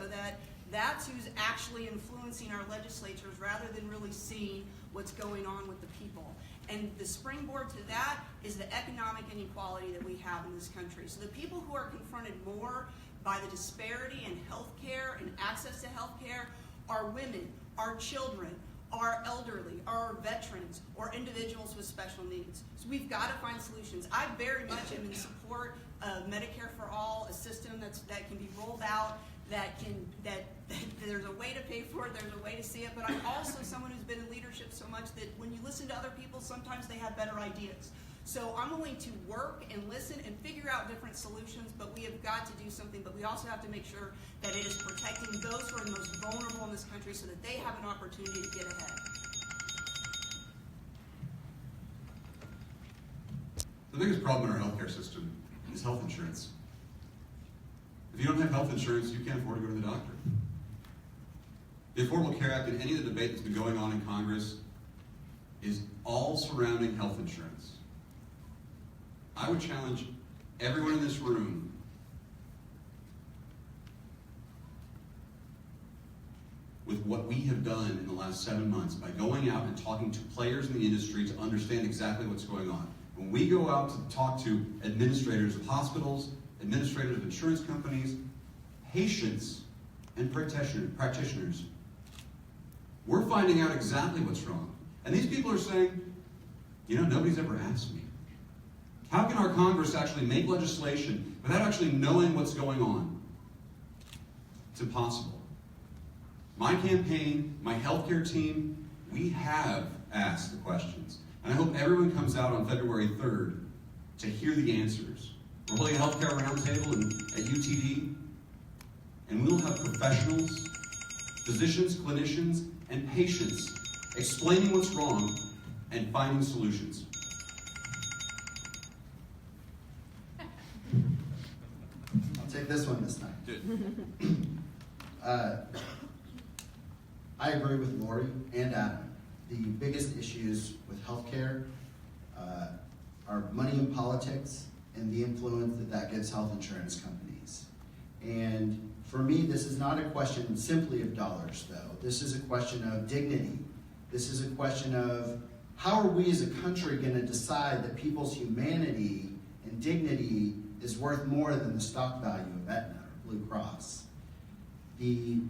S5: that's who's actually influencing our legislatures rather than really seeing what's going on with the people. And the springboard to that is the economic inequality that we have in this country. So the people who are confronted more by the disparity in health care and access to health care are women, are children, are elderly, are veterans, or individuals with special needs. So we've got to find solutions. I very much am in support of Medicare for All, a system that can be rolled out, that there's a way to pay for it, there's a way to see it, but I'm also someone who's been in leadership so much that when you listen to other people, sometimes they have better ideas. So I'm willing to work and listen and figure out different solutions, but we have got to do something, but we also have to make sure that it is protecting those who are the most vulnerable in this country so that they have an opportunity to get ahead.
S7: The biggest problem in our healthcare system is health insurance. If you don't have health insurance, you can't afford to go to the doctor. The Affordable Care Act and any of the debate that's been going on in Congress is all surrounding health insurance. I would challenge everyone in this room with what we have done in the last 7 months by going out and talking to players in the industry to understand exactly what's going on. When we go out to talk to administrators of hospitals, administrators of insurance companies, patients, and practitioners, we're finding out exactly what's wrong. And these people are saying, you know, nobody's ever asked me. How can our Congress actually make legislation without actually knowing what's going on? It's impossible. My campaign, my healthcare team, we have asked the questions. And I hope everyone comes out on February 3rd to hear the answers. We're holding a healthcare roundtable at UTD, and we'll have professionals, physicians, clinicians, and patients explaining what's wrong and finding solutions.
S8: I'll take this one this time.
S7: Good.
S8: I agree with Lorie and Adam. The biggest issues with healthcare are money in politics and the influence that gives health insurance companies. And for me, this is not a question simply of dollars, though. This is a question of dignity. This is a question of how are we as a country going to decide that people's humanity and dignity is worth more than the stock value of Aetna or Blue Cross. The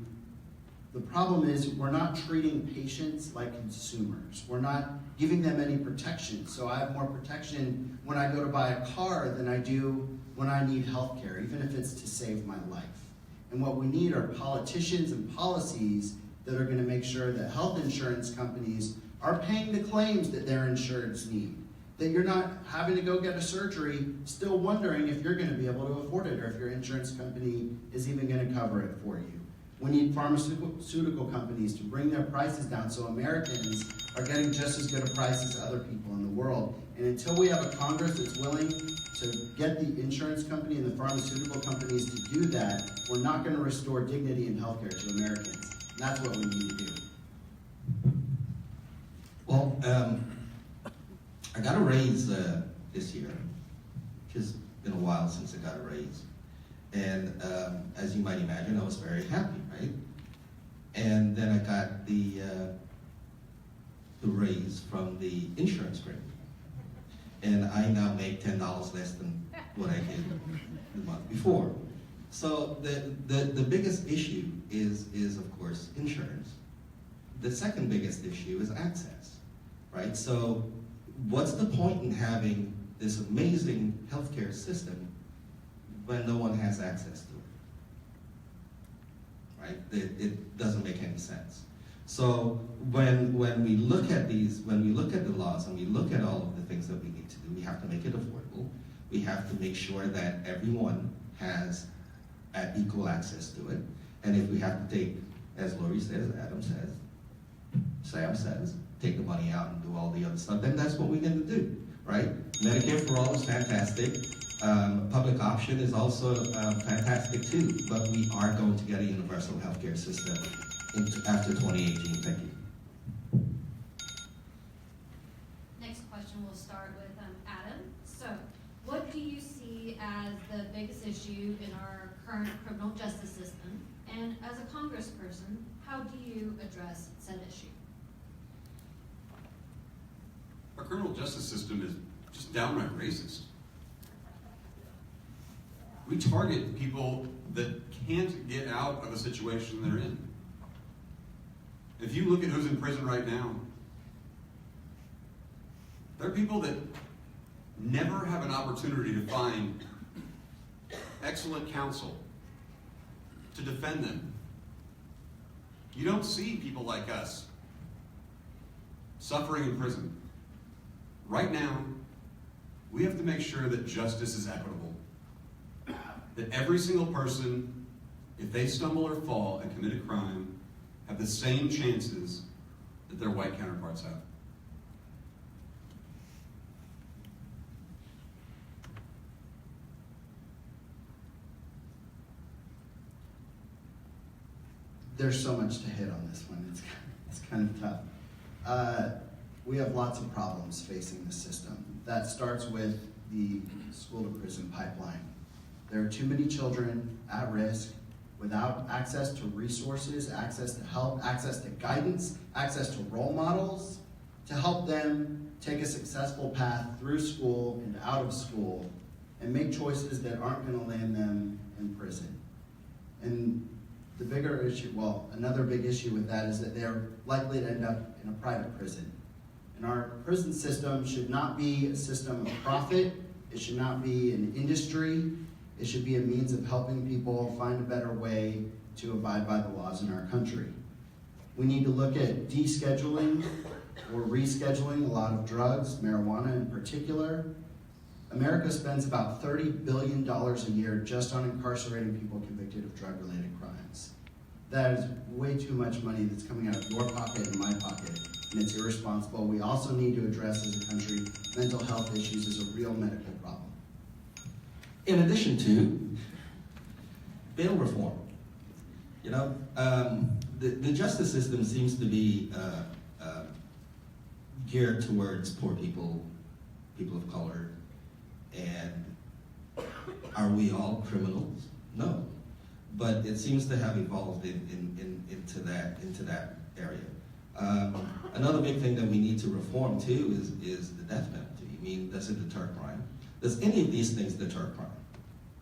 S8: problem is we're not treating patients like consumers. We're not giving them any protection. So I have more protection when I go to buy a car than I do when I need health care, even if it's to save my life. And what we need are politicians and policies that are going to make sure that health insurance companies are paying the claims that their insureds need. That you're not having to go get a surgery still wondering if you're going to be able to afford it or if your insurance company is even going to cover it for you. We need pharmaceutical companies to bring their prices down so Americans are getting just as good a price as other people in the world. And until we have a Congress that's willing to get the insurance company and the pharmaceutical companies to do that, we're not going to restore dignity in healthcare to Americans. And that's what we need to do.
S9: Well, I got a raise this year. It's been a while since I got a raise. And as you might imagine, I was very happy, right? And then I got the raise from the insurance company. And I now make $10 less than what I did the month before. So the biggest issue is of course insurance. The second biggest issue is access, right? So what's the point in having this amazing healthcare system when no one has access to it, right? It doesn't make any sense. So when we look at when we look at the laws and we look at all of the things that we need to do, we have to make it affordable. We have to make sure that everyone has equal access to it. And if we have to take, as Lorie says, Adam says, Sam says, take the money out and do all the other stuff, then that's what we're going to do, right? Medicare for All is fantastic. Public option is also fantastic too, but we are going to get a universal healthcare system after 2018. Thank you.
S11: Next question will start with Adam. So, what do you see as the biggest issue in our current criminal justice system? And as a congressperson, how do you address said issue?
S7: Our criminal justice system is just downright racist. We target people that can't get out of a situation they're in. If you look at who's in prison right now, there are people that never have an opportunity to find excellent counsel to defend them. You don't see people like us suffering in prison. Right now, we have to make sure that justice is equitable. That every single person, if they stumble or fall and commit a crime, have the same chances that their white counterparts have.
S8: There's so much to hit on this one. It's kind of tough. We have lots of problems facing the system. That starts with the school-to-prison pipeline. There are too many children at risk without access to resources, access to help, access to guidance, access to role models to help them take a successful path through school and out of school and make choices that aren't going to land them in prison. And the bigger issue, well, another big issue with that is that they're likely to end up in a private prison. And our prison system should not be a system of profit. It should not be an industry. It should be a means of helping people find a better way to abide by the laws in our country. We need to look at descheduling or rescheduling a lot of drugs, marijuana in particular. America spends about $30 billion a year just on incarcerating people convicted of drug-related crimes. That is way too much money that's coming out of your pocket and my pocket, and it's irresponsible. We also need to address as a country mental health issues as a real medical problem.
S9: In addition to bail reform, you know, the justice system seems to be geared towards poor people, people of color, and are we all criminals? No, but it seems to have evolved into that area. Another big thing that we need to reform too is the death penalty. I mean, does it deter crime? Does any of these things deter crime?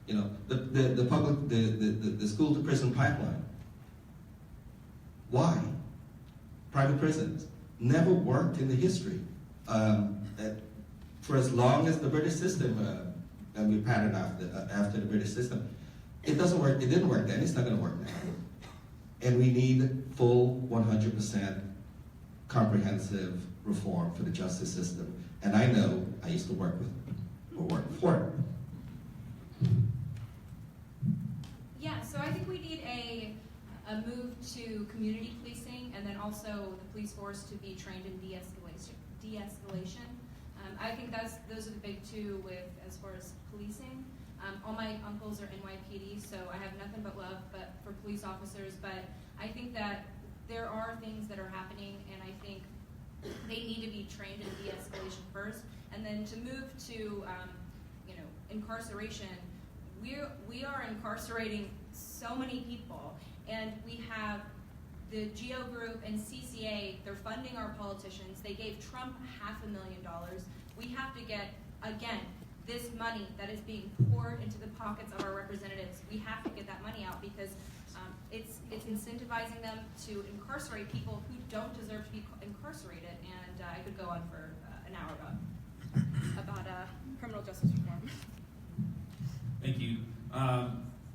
S9: You know, the school to prison pipeline. Why? Private prisons never worked in the history. For as long as the British system, and we patterned after the British system, it doesn't work. It didn't work then. It's not going to work now. And we need full 100% comprehensive reform for the justice system. And I know I used to work for it.
S10: Yeah, so I think we need a move to community policing, and then also the police force to be trained in de-escalation. I think those are the big two with as far as policing. All my uncles are NYPD, so I have nothing but love for police officers, but I think that there are things that are happening, and I think they need to be trained in de-escalation first, and then to move to incarceration. We are incarcerating so many people, and we have the GEO Group and CCA, they're funding our politicians. They gave Trump $500,000. We have to get, again, this money that is being poured into the pockets of our representatives. We have to get that money out because it's incentivizing them to incarcerate people who don't deserve to be incarcerated. And I could go on for an hour about criminal justice reform.
S3: Thank you.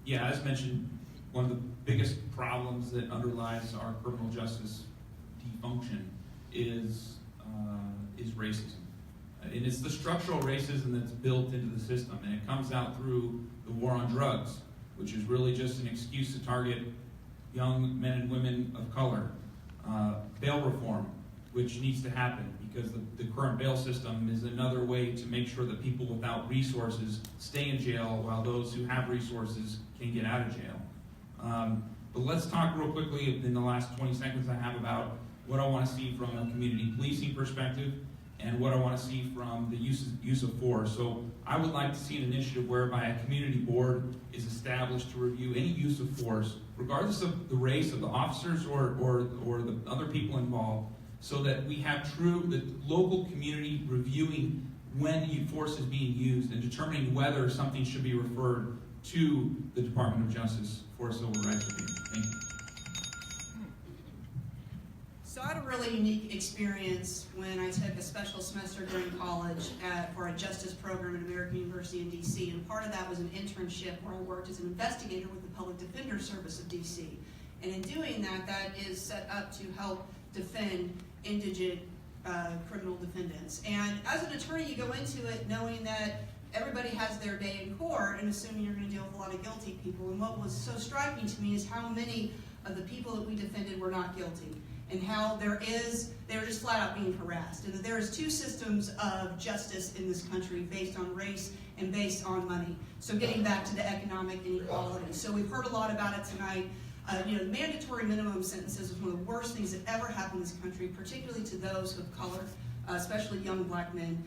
S3: Yeah, as mentioned, one of the biggest problems that underlies our criminal justice defunction is racism. And it's the structural racism that's built into the system, and it comes out through the war on drugs, which is really just an excuse to target young men and women of color. Bail reform, which needs to happen because the current bail system is another way to make sure that people without resources stay in jail while those who have resources can get out of jail. But let's talk real quickly in the last 20 seconds I have about what I want to see from a community policing perspective and what I want to see from the use of force. So I would like to see an initiative whereby a community board is established to review any use of force, regardless of the race of the officers or the other people involved, so that we have the local community reviewing when force is being used and determining whether something should be referred to the Department of Justice for Civil Rights Review. Thank you.
S6: So I had a really unique experience when I took a special semester during college for a justice program at American University in DC, and part of that was an internship where I worked as an investigator with the Public Defender Service of DC. And in doing that, that is set up to help defend indigent criminal defendants. And as an attorney, you go into it knowing that everybody has their day in court and assuming you're going to deal with a lot of guilty people. And what was so striking to me is how many of the people that we defended were not guilty, and how they were just flat out being harassed, and that there is two systems of justice in this country based on race and based on money. So getting back to the economic inequality. So we've heard a lot about it tonight. Mandatory minimum sentences is one of the worst things that ever happened in this country, particularly to those of color, especially young black men.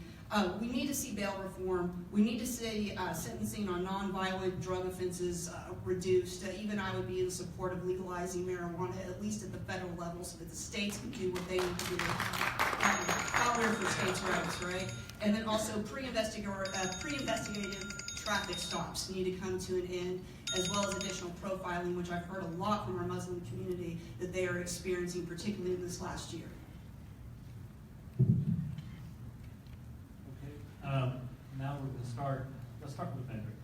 S6: We need to see bail reform. We need to see sentencing on nonviolent drug offenses reduced. Even I would be in support of legalizing marijuana, at least at the federal level, so that the states can do what they need to do. Power for states' rights, right? And then also pre-investigative traffic stops need to come to an end, as well as additional profiling, which I've heard a lot from our Muslim community that they are experiencing, particularly in this last year.
S1: Now we're going to start. Let's start with Medrick.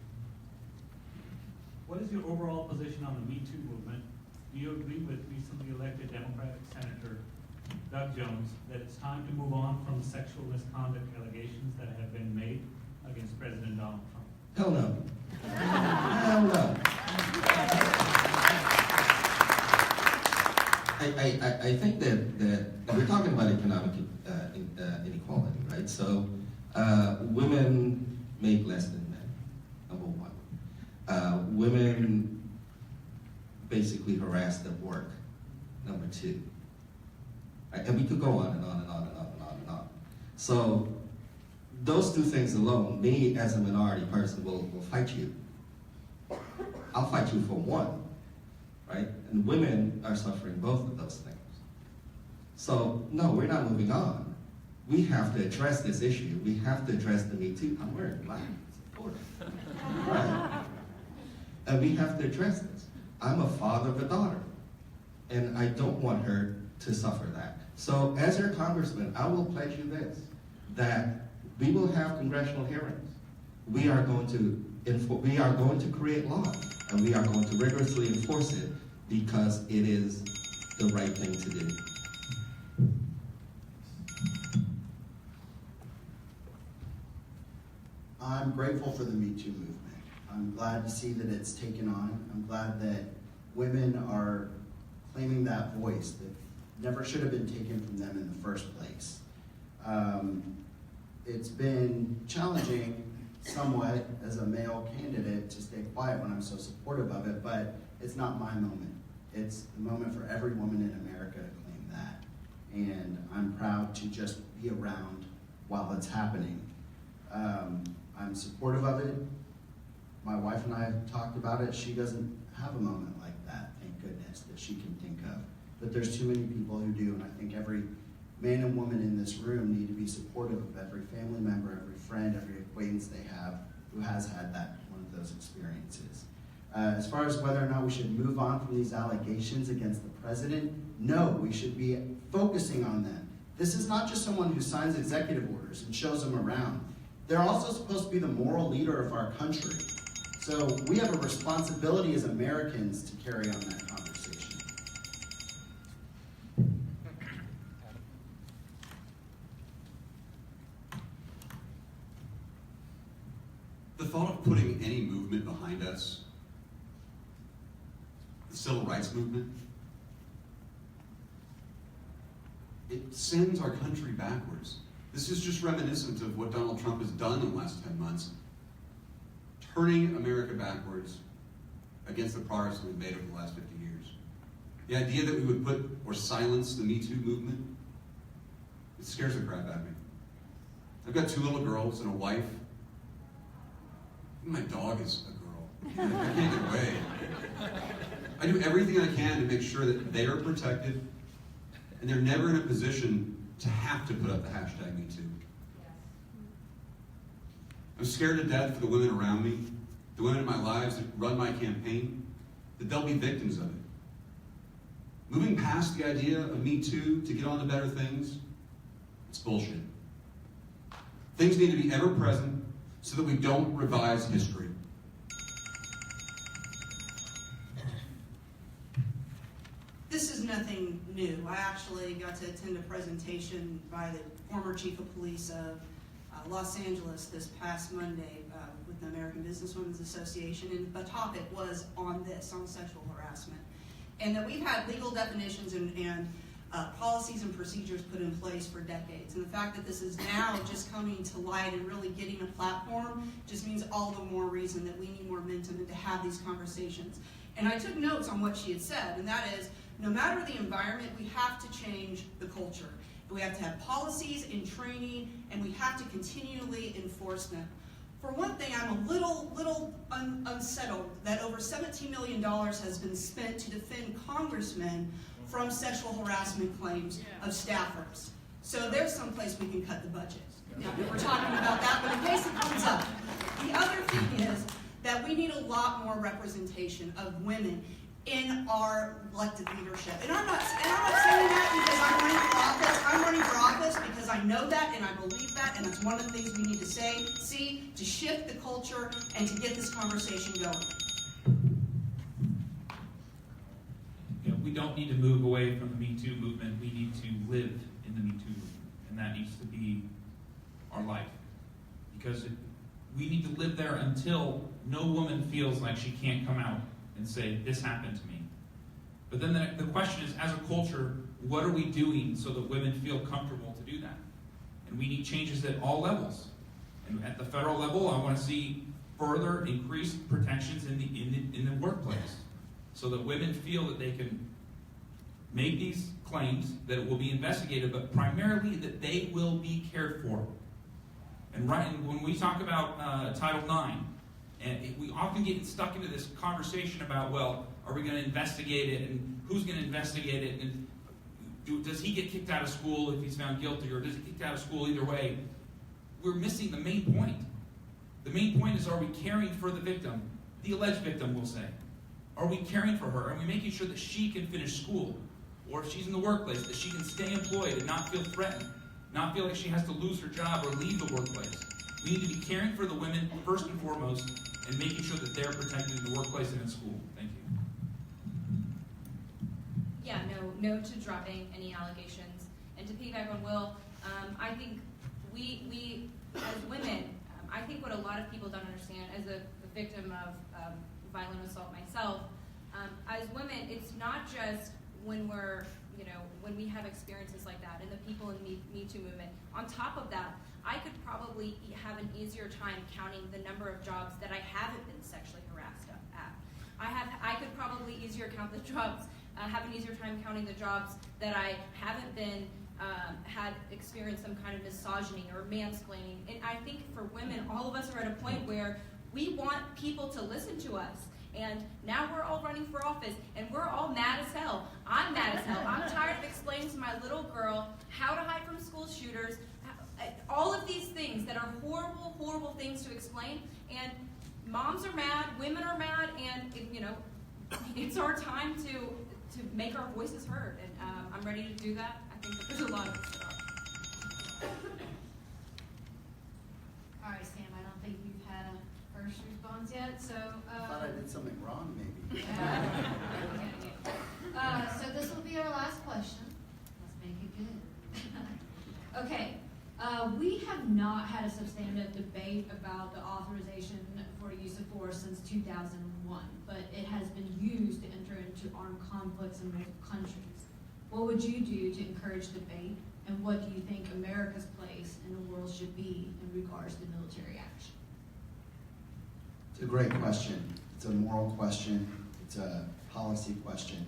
S1: What is your overall position on the Me Too movement? Do you agree with recently elected Democratic Senator Doug Jones that it's time to move on from the sexual misconduct allegations that have been made against President Donald Trump?
S9: Hell no. Hell no. I think that we're talking about economic inequality, right? So women make less than men, number one. Women basically harassed at work, number two. Right? And we could go on and on and on and on and on and on. So those two things alone, me as a minority person will fight you. I'll fight you for one, right? And women are suffering both of those things. So no, we're not moving on. We have to address this issue. We have to address the Me Too. I'm wearing black, of course. Right? And we have to address this. I'm a father of a daughter, and I don't want her to suffer that. So as your congressman, I will pledge you this, that we will have congressional hearings. We are going to create law, and we are going to rigorously enforce it because it is the right thing to do.
S8: I'm grateful for the Me Too movement. I'm glad to see that it's taken on. I'm glad that women are claiming that voice that never should have been taken from them in the first place. It's been challenging somewhat as a male candidate to stay quiet when I'm so supportive of it, but it's not my moment. It's the moment for every woman in America to claim that. And I'm proud to just be around while it's happening. I'm supportive of it. My wife and I have talked about it. She doesn't have a moment like that, thank goodness, that she can think of. But there's too many people who do, and I think every man and woman in this room need to be supportive of every family member, every friend, every acquaintance they have who has had one of those experiences. As far as whether or not we should move on from these allegations against the president, no, we should be focusing on them. This is not just someone who signs executive orders and shows them around. They're also supposed to be the moral leader of our country. So we have a responsibility as Americans to carry on that conversation.
S7: thought of putting any movement behind us, the civil rights movement, it sends our country backwards. This is just reminiscent of what Donald Trump has done in the last 10 months, turning America backwards against the progress that we've made over the last 50 years. The idea that we would put or silence the Me Too movement, it scares the crap out of me. I've got 2 little girls and a wife. My dog is a girl. I can't get away. I do everything I can to make sure that they are protected and they're never in a position to have to put up the hashtag #MeToo. I'm scared to death for the women around me, the women in my lives that run my campaign, that they'll be victims of it. Moving past the idea of Me Too to get on to better things, it's bullshit. Things need to be ever present so that we don't revise history.
S6: This is nothing new. I actually got to attend a presentation by the former chief of police of Los Angeles this past Monday with the American Businesswomen's Association, and the topic was on this, on sexual harassment. And that we've had legal definitions and policies and procedures put in place for decades. And the fact that this is now just coming to light and really getting a platform just means all the more reason that we need more momentum and to have these conversations. And I took notes on what she had said, and that is, no matter the environment, we have to change the culture. We have to have policies and training, and we have to continually enforce them. For one thing, I'm a little unsettled that over $17 million has been spent to defend congressmen from sexual harassment claims of staffers. So there's some place we can cut the budget. Now, we're talking about that, but in case it comes up. The other thing is that we need a lot more representation of women in our elected leadership. And I'm not saying that because I'm running for office. I'm running for office because I know that and I believe that, and that's one of the things we need to see to shift the culture and to get this conversation going.
S3: You know, we don't need to move away from the Me Too movement. We need to live in the Me Too movement, and that needs to be our life. Because we need to live there until no woman feels like she can't come out and say, this happened to me. But then the question is, as a culture, what are we doing so that women feel comfortable to do that? And we need changes at all levels. And at the federal level, I want to see further increased protections in the workplace so that women feel that they can make these claims, that it will be investigated, but primarily that they will be cared for. And when we talk about Title IX, and we often get stuck into this conversation about, well, are we going to investigate it, and who's going to investigate it, and does he get kicked out of school if he's found guilty, or does he get kicked out of school either way? We're missing the main point. The main point is, are we caring for the victim, the alleged victim, we'll say? Are we caring for her? Are we making sure that she can finish school? Or if she's in the workplace, that she can stay employed and not feel threatened, not feel like she has to lose her job or leave the workplace? We need to be caring for the women first and foremost, and making sure that they're protected in the workplace and in school. Thank you.
S10: Yeah, no to dropping any allegations. And to piggyback on Will, I think we as women, I think what a lot of people don't understand, as a victim of violent assault myself, as women, it's not just when when we have experiences like that, and the people in the Me Too movement. On top of that, I could probably have an easier time counting the number of jobs that I haven't been sexually harassed at. I could probably easier count the jobs, have an easier time counting the jobs that I haven't been had experienced some kind of misogyny or mansplaining. And I think for women, all of us are at a point where we want people to listen to us. And now we're all running for office, and we're all mad as hell. I'm mad as hell. I'm tired of explaining to my little girl how to hide from school shooters, all of these things that are horrible, horrible things to explain. And moms are mad, women are mad, and it's our time to make our voices heard. And I'm ready to do that. I think that there's a lot of us.
S11: All right, Sam, I don't think you've had a first response yet, so...
S12: I thought I did something wrong, maybe.
S11: So this will be our last question. Let's make it good. Okay, We have not had a substantive debate about the authorization for use of force since 2001, but it has been used to enter into armed conflicts in multiple countries. What would you do to encourage debate, and what do you think America's place in the world should be in regards to military action?
S8: It's a great question. It's a moral question. It's a policy question.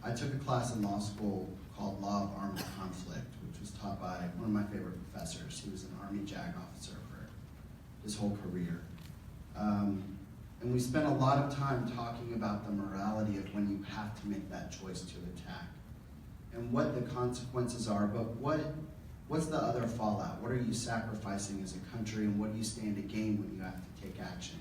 S8: I took a class in law school called Law of Armed Conflict, which was taught by one of my favorite professors. He was an Army JAG officer for his whole career. And we spent a lot of time talking about the morality of when you have to make that choice to attack and what the consequences are, but what's the other fallout? What are you sacrificing as a country, and what do you stand to gain when you have to take action?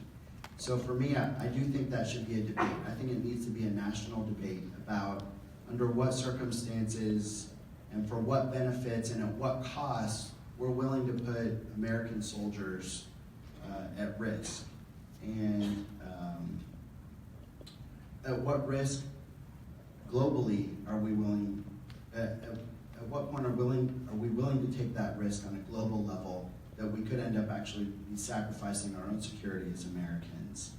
S8: So for me, I do think that should be a debate. I think it needs to be a national debate about under what circumstances and for what benefits and at what cost we're willing to put American soldiers at risk. And at what risk globally are we willing, at what point are we willing to take that risk on a global level that we could end up actually sacrificing our own security as Americans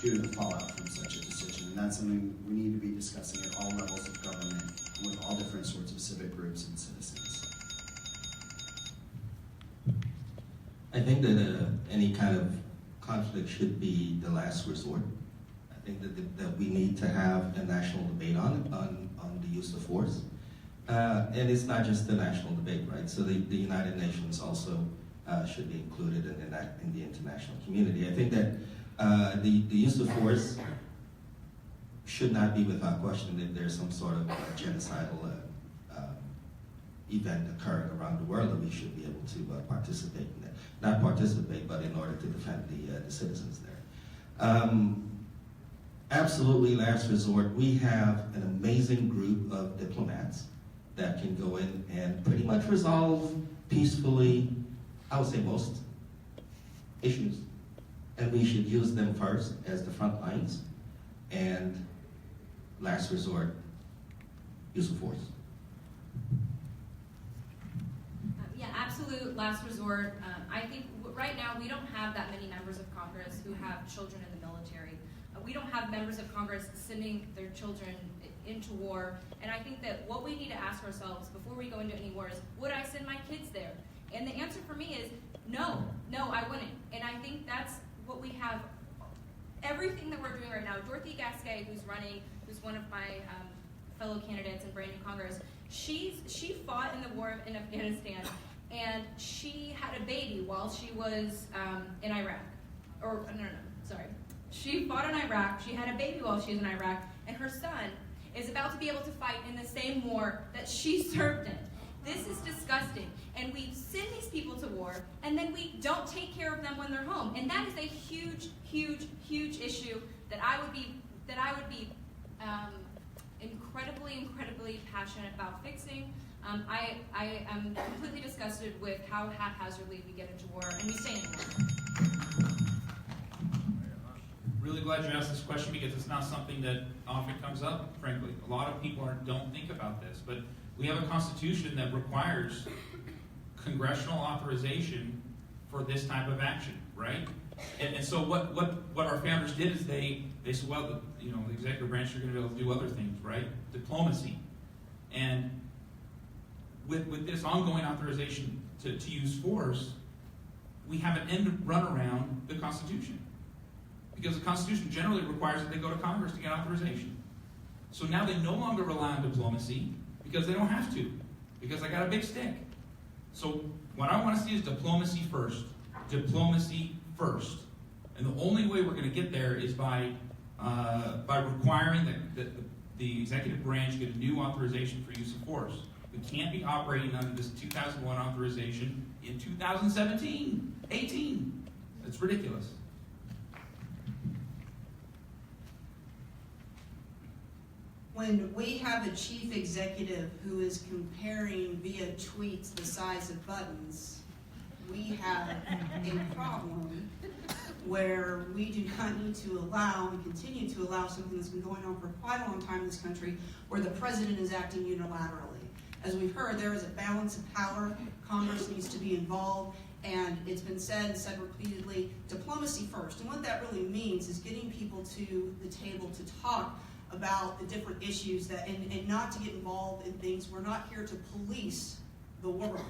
S8: due to the fallout from such a decision. And that's something we need to be discussing at all levels of government and with all different sorts of civic groups and citizens.
S9: I think that any kind of conflict should be the last resort. I think that we need to have a national debate on the use of force. And it's not just the national debate, right? So the United Nations also should be included in the international community. I think that the use of force should not be without question if there's some sort of genocidal event occurring around the world, that we should be able to participate in that. Not participate, but in order to defend the citizens there. Absolutely last resort, we have an amazing group of diplomats that can go in and pretty much resolve peacefully, I would say, most issues. And we should use them first as the front lines, and last resort, use of force.
S10: Yeah, absolute last resort. I think right now we don't have that many members of Congress who have children in the military. We don't have members of Congress sending their children into war. And I think that what we need to ask ourselves before we go into any war is, would I send my kids there? And the answer for me is no, I wouldn't. And I think that's what we have, everything that we're doing right now. Dorothy Gasquet, who's one of my fellow candidates and brand new Congress, she fought in the war in Afghanistan, and she had a baby while she was in Iraq. She fought in Iraq, she had a baby while she was in Iraq, and her son is about to be able to fight in the same war that she served in. This is disgusting. And we send these people to war, and then we don't take care of them when they're home. And that is a huge, huge, huge issue that I would be incredibly passionate about fixing. I am completely disgusted with how haphazardly we get into war, and we stay in war.
S3: Really glad you asked this question, because it's not something that often comes up, frankly. A lot of people don't think about this, but we have a constitution that requires congressional authorization for this type of action, right? And so what our founders did is they said, well, the executive branch are going to be able to do other things, right? Diplomacy. And with this ongoing authorization to use force, we have an end run around the Constitution. Because the Constitution generally requires that they go to Congress to get authorization. So now they no longer rely on diplomacy, because they don't have to, because I got a big stick. So what I want to see is diplomacy first. Diplomacy first. And the only way we're going to get there is by requiring that the executive branch get a new authorization for use of force. We can't be operating under this 2001 authorization in 2017, 18. It's ridiculous.
S5: When we have a chief executive who is comparing via tweets the size of buttons, we have a problem where we do not need to allow and continue to allow something that's been going on for quite a long time in this country, where the president is acting unilaterally.
S6: As we've heard, there is a balance of power. Congress needs to be involved, and it's been said repeatedly, diplomacy first. And what that really means is getting people to the table to talk about the different issues that, and not to get involved in things. We're not here to police the world,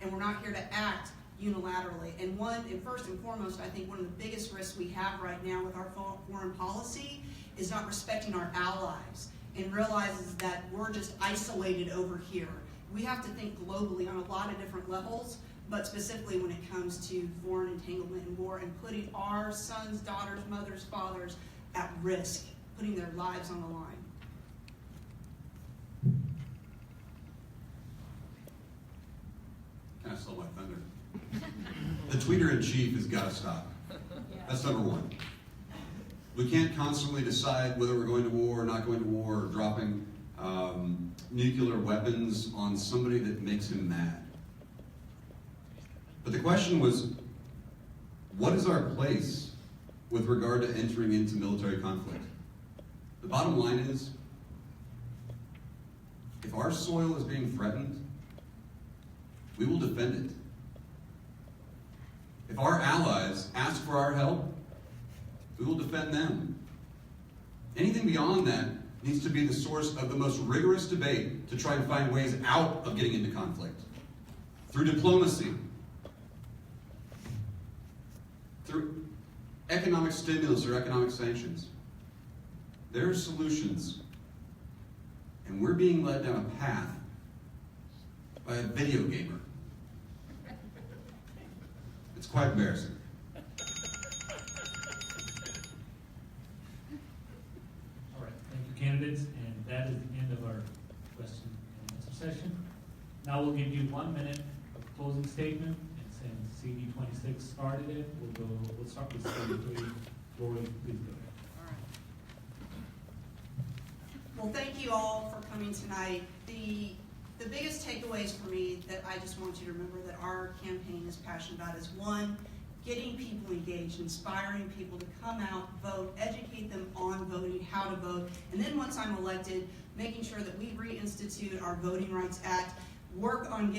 S6: and we're not here to act unilaterally. And first and foremost, I think one of the biggest risks we have right now with our foreign policy is not respecting our allies and realizes that we're just isolated over here. We have to think globally on a lot of different levels, but specifically when it comes to foreign entanglement and war and putting our sons, daughters, mothers, fathers at risk, putting their lives on the line.
S7: Kind of stole my thunder. The tweeter-in-chief has got to stop. That's number one. We can't constantly decide whether we're going to war or not going to war or dropping nuclear weapons on somebody that makes him mad. But the question was, what is our place with regard to entering into military conflict? The bottom line is, if our soil is being threatened, we will defend it. If our allies ask for our help, we will defend them. Anything beyond that needs to be the source of the most rigorous debate to try and find ways out of getting into conflict. Through diplomacy, through economic stimulus or economic sanctions. There are solutions. And we're being led down a path by a video gamer. It's quite embarrassing.
S1: All right, thank you, candidates, and that is the end of our question and answer session. Now we'll give you 1 minute of closing statement, and since CD-26 started it, we'll start with CD-3. Lorie, please go ahead.
S6: All right. Well, thank you all for coming tonight. The biggest takeaways for me that I just want you to remember that our campaign is passionate about is, one, getting people engaged, inspiring people to come out, vote, educate them on voting, how to vote, and then once I'm elected, making sure that we reinstitute our Voting Rights Act, work on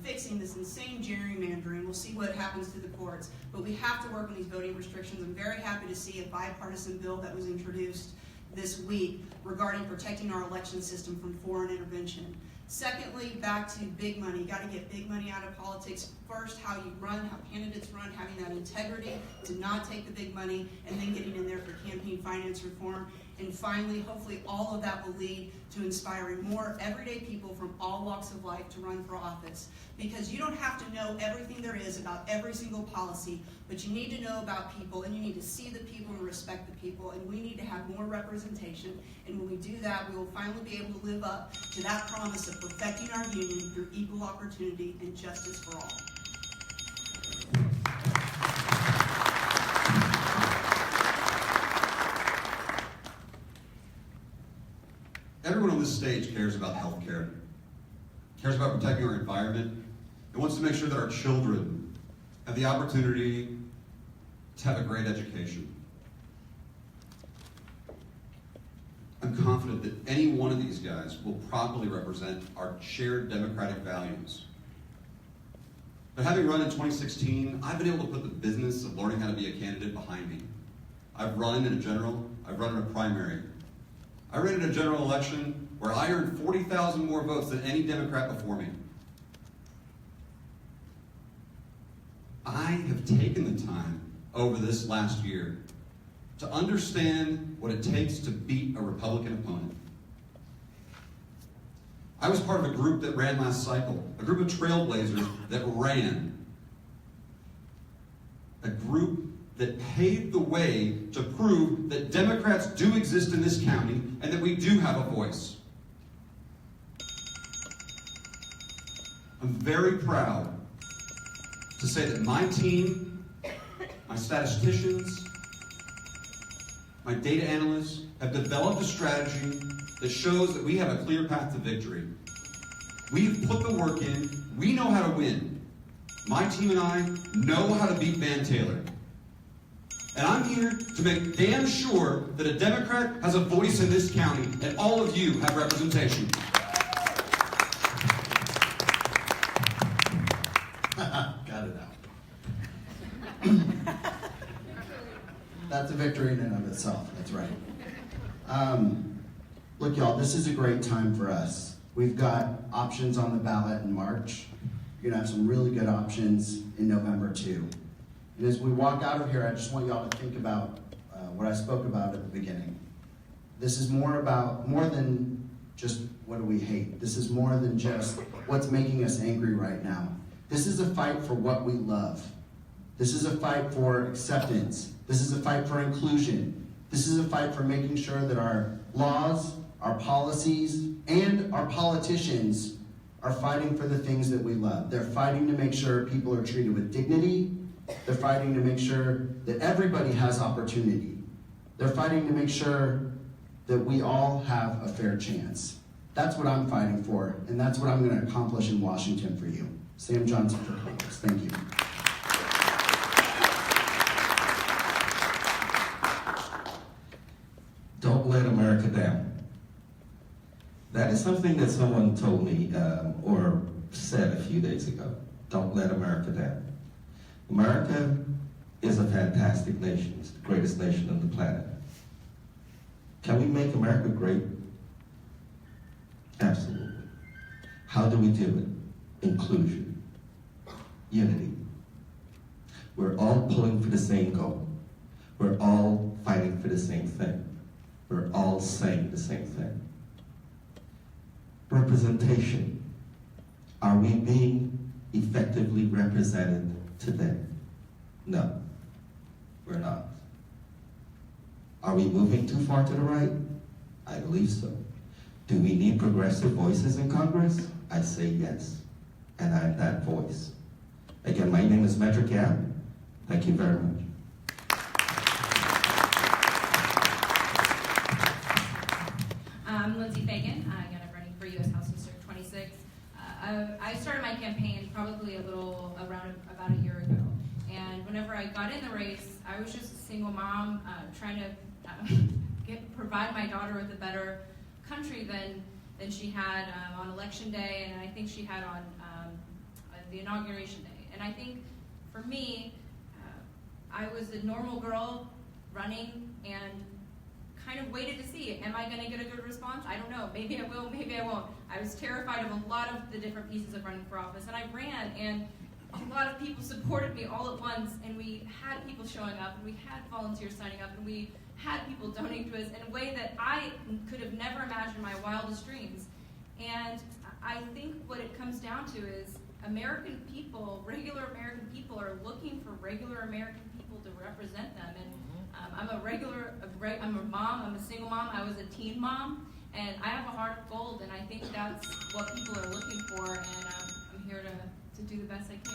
S6: fixing this insane gerrymandering. We'll see what happens to the courts, but we have to work on these voting restrictions. I'm very happy to see a bipartisan bill that was introduced this week regarding protecting our election system from foreign intervention. Secondly, back to big money. Got to get big money out of politics. First, how you run, how candidates run, having that integrity to not take the big money, and then getting in there for campaign finance reform. And finally, hopefully all of that will lead to inspiring more everyday people from all walks of life to run for office. Because you don't have to know everything there is about every single policy, but you need to know about people, and you need to see the people and respect the people, and we need to have more representation. And when we do that, we will finally be able to live up to that promise of perfecting our union through equal opportunity and justice for all.
S7: Everyone on this stage cares about health care, cares about protecting our environment, and wants to make sure that our children have the opportunity to have a great education. I'm confident that any one of these guys will properly represent our shared democratic values. But having run in 2016, I've been able to put the business of learning how to be a candidate behind me. I've run in a general, I've run in a primary. I ran in a general election where I earned 40,000 more votes than any Democrat before me. I have taken the time over this last year to understand what it takes to beat a Republican opponent. I was part of a group that ran last cycle, a group of trailblazers that ran, a group that paved the way to prove that Democrats do exist in this county and that we do have a voice. I'm very proud to say that my team, my statisticians, my data analysts have developed a strategy that shows that we have a clear path to victory. We've put the work in. We know how to win. My team and I know how to beat Van Taylor. And I'm here to make damn sure that a Democrat has a voice in this county, and all of you have representation.
S8: That's a victory in and of itself. That's right. Look, y'all, this is a great time for us. We've got options on the ballot in March. You're gonna have some really good options in November too. And as we walk out of here, I just want y'all to think about what I spoke about at the beginning. This is more than just what do we hate. This is more than just what's making us angry right now. This is a fight for what we love. This is a fight for acceptance. This is a fight for inclusion. This is a fight for making sure that our laws, our policies, and our politicians are fighting for the things that we love. They're fighting to make sure people are treated with dignity. They're fighting to make sure that everybody has opportunity. They're fighting to make sure that we all have a fair chance. That's what I'm fighting for, and that's what I'm going to accomplish in Washington for you. Sam Johnson for Congress. Thank you.
S9: Don't let America down. That is something that someone told me or said a few days ago. Don't let America down. America is a fantastic nation. It's the greatest nation on the planet. Can we make America great? Absolutely. How do we do it? Inclusion. Unity. We're all pulling for the same goal. We're all fighting for the same thing. We're all saying the same thing. Representation. Are we being effectively represented today? No, we're not. Are we moving too far to the right? I believe so. Do we need progressive voices in Congress? I say yes, and I'm that voice. Again, my name is Medrick, Yhap. Thank you very much.
S10: I'm linsey Fagan. Again, I'm running for U.S. House District 26. I started my campaign probably around about a year ago. And whenever I got in the race, I was just a single mom trying to provide my daughter with a better country than she had on election day, and I think she had on the inauguration day. And I think for me, I was a normal girl running and kind of waited to see, am I going to get a good response? I don't know. Maybe I will, maybe I won't. I was terrified of a lot of the different pieces of running for office, and I ran, and a lot of people supported me all at once, and we had people showing up, and we had volunteers signing up, and we had people donate to us in a way that I could have never imagined in my wildest dreams. And I think what it comes down to is American people, regular American people, are looking for regular American people to represent them. And I'm a mom, I'm a single mom, I was a teen mom, and I have a heart of gold, and I think that's what people are looking for, and I'm here to do the best I can.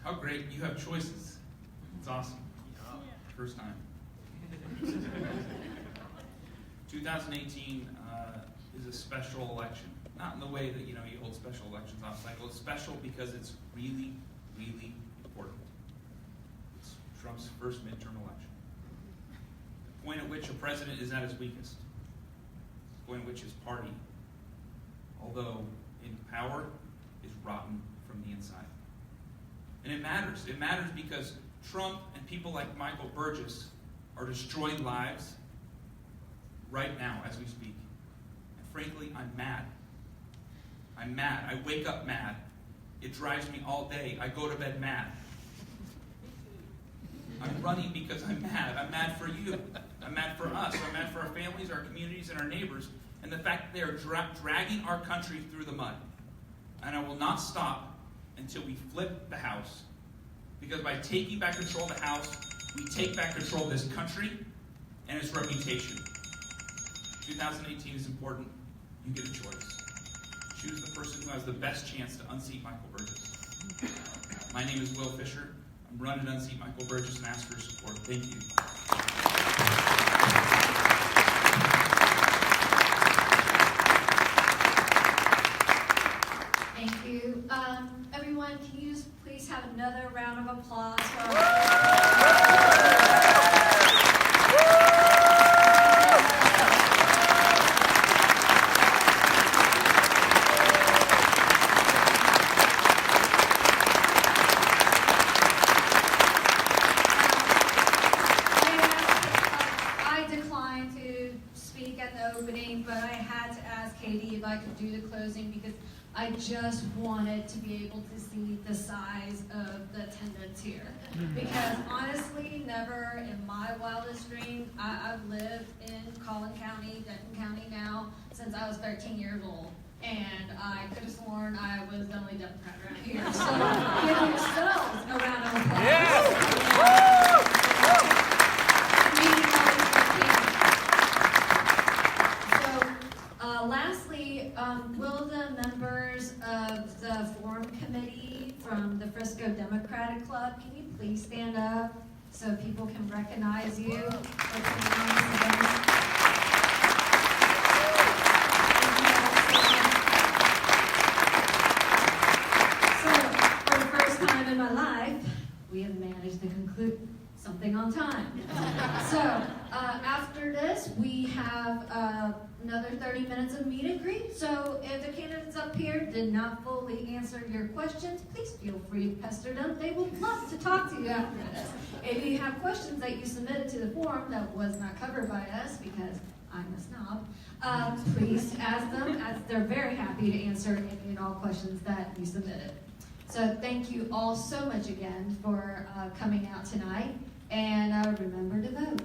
S3: How great, you have choices. It's awesome. First time. 2018 is a special election. Not in the way that you hold special elections off cycle. It's special because it's really, really important. It's Trump's first midterm election. The point at which a president is at his weakest. The point at which his party, although in power, is rotten from the inside. And it matters. It matters because Trump and people like Michael Burgess are destroying lives right now as we speak. And frankly, I'm mad. I'm mad. I wake up mad. It drives me all day. I go to bed mad. I'm running because I'm mad. I'm mad for you. I'm mad for us. I'm mad for our families, our communities, and our neighbors, and the fact that they are dragging our country through the mud. And I will not stop until we flip the House. Because by taking back control of the House, we take back control of this country and its reputation. 2018 is important. You get a choice. Choose the person who has the best chance to unseat Michael Burgess. My name is Will Fisher. I'm running to unseat Michael Burgess and ask for your support. Thank you.
S11: Thank you. Everyone, can you just please have another round of applause for our but I had to ask Katie if I could do the closing because I just wanted to be able to see the size of the attendance here. Because honestly, never in my wildest dream, I've lived in Collin County, Denton County now, since I was 13 years old. And I could have sworn I was the only Democrat around here. So give yourselves a round of applause. Yeah. So lastly, will the members of the Forum Committee from the Frisco Democratic Club, can you please stand up so people can recognize you? In my life, we have managed to conclude something on time. So after this, we have another 30 minutes of meet and greet. So if the candidates up here did not fully answer your questions, please feel free to pester them. They would love to talk to you after this. If you have questions that you submitted to the forum that was not covered by us because I'm a snob, please ask them, as they're very happy to answer any and all questions that you submitted. So thank you all so much again for coming out tonight, and remember to vote.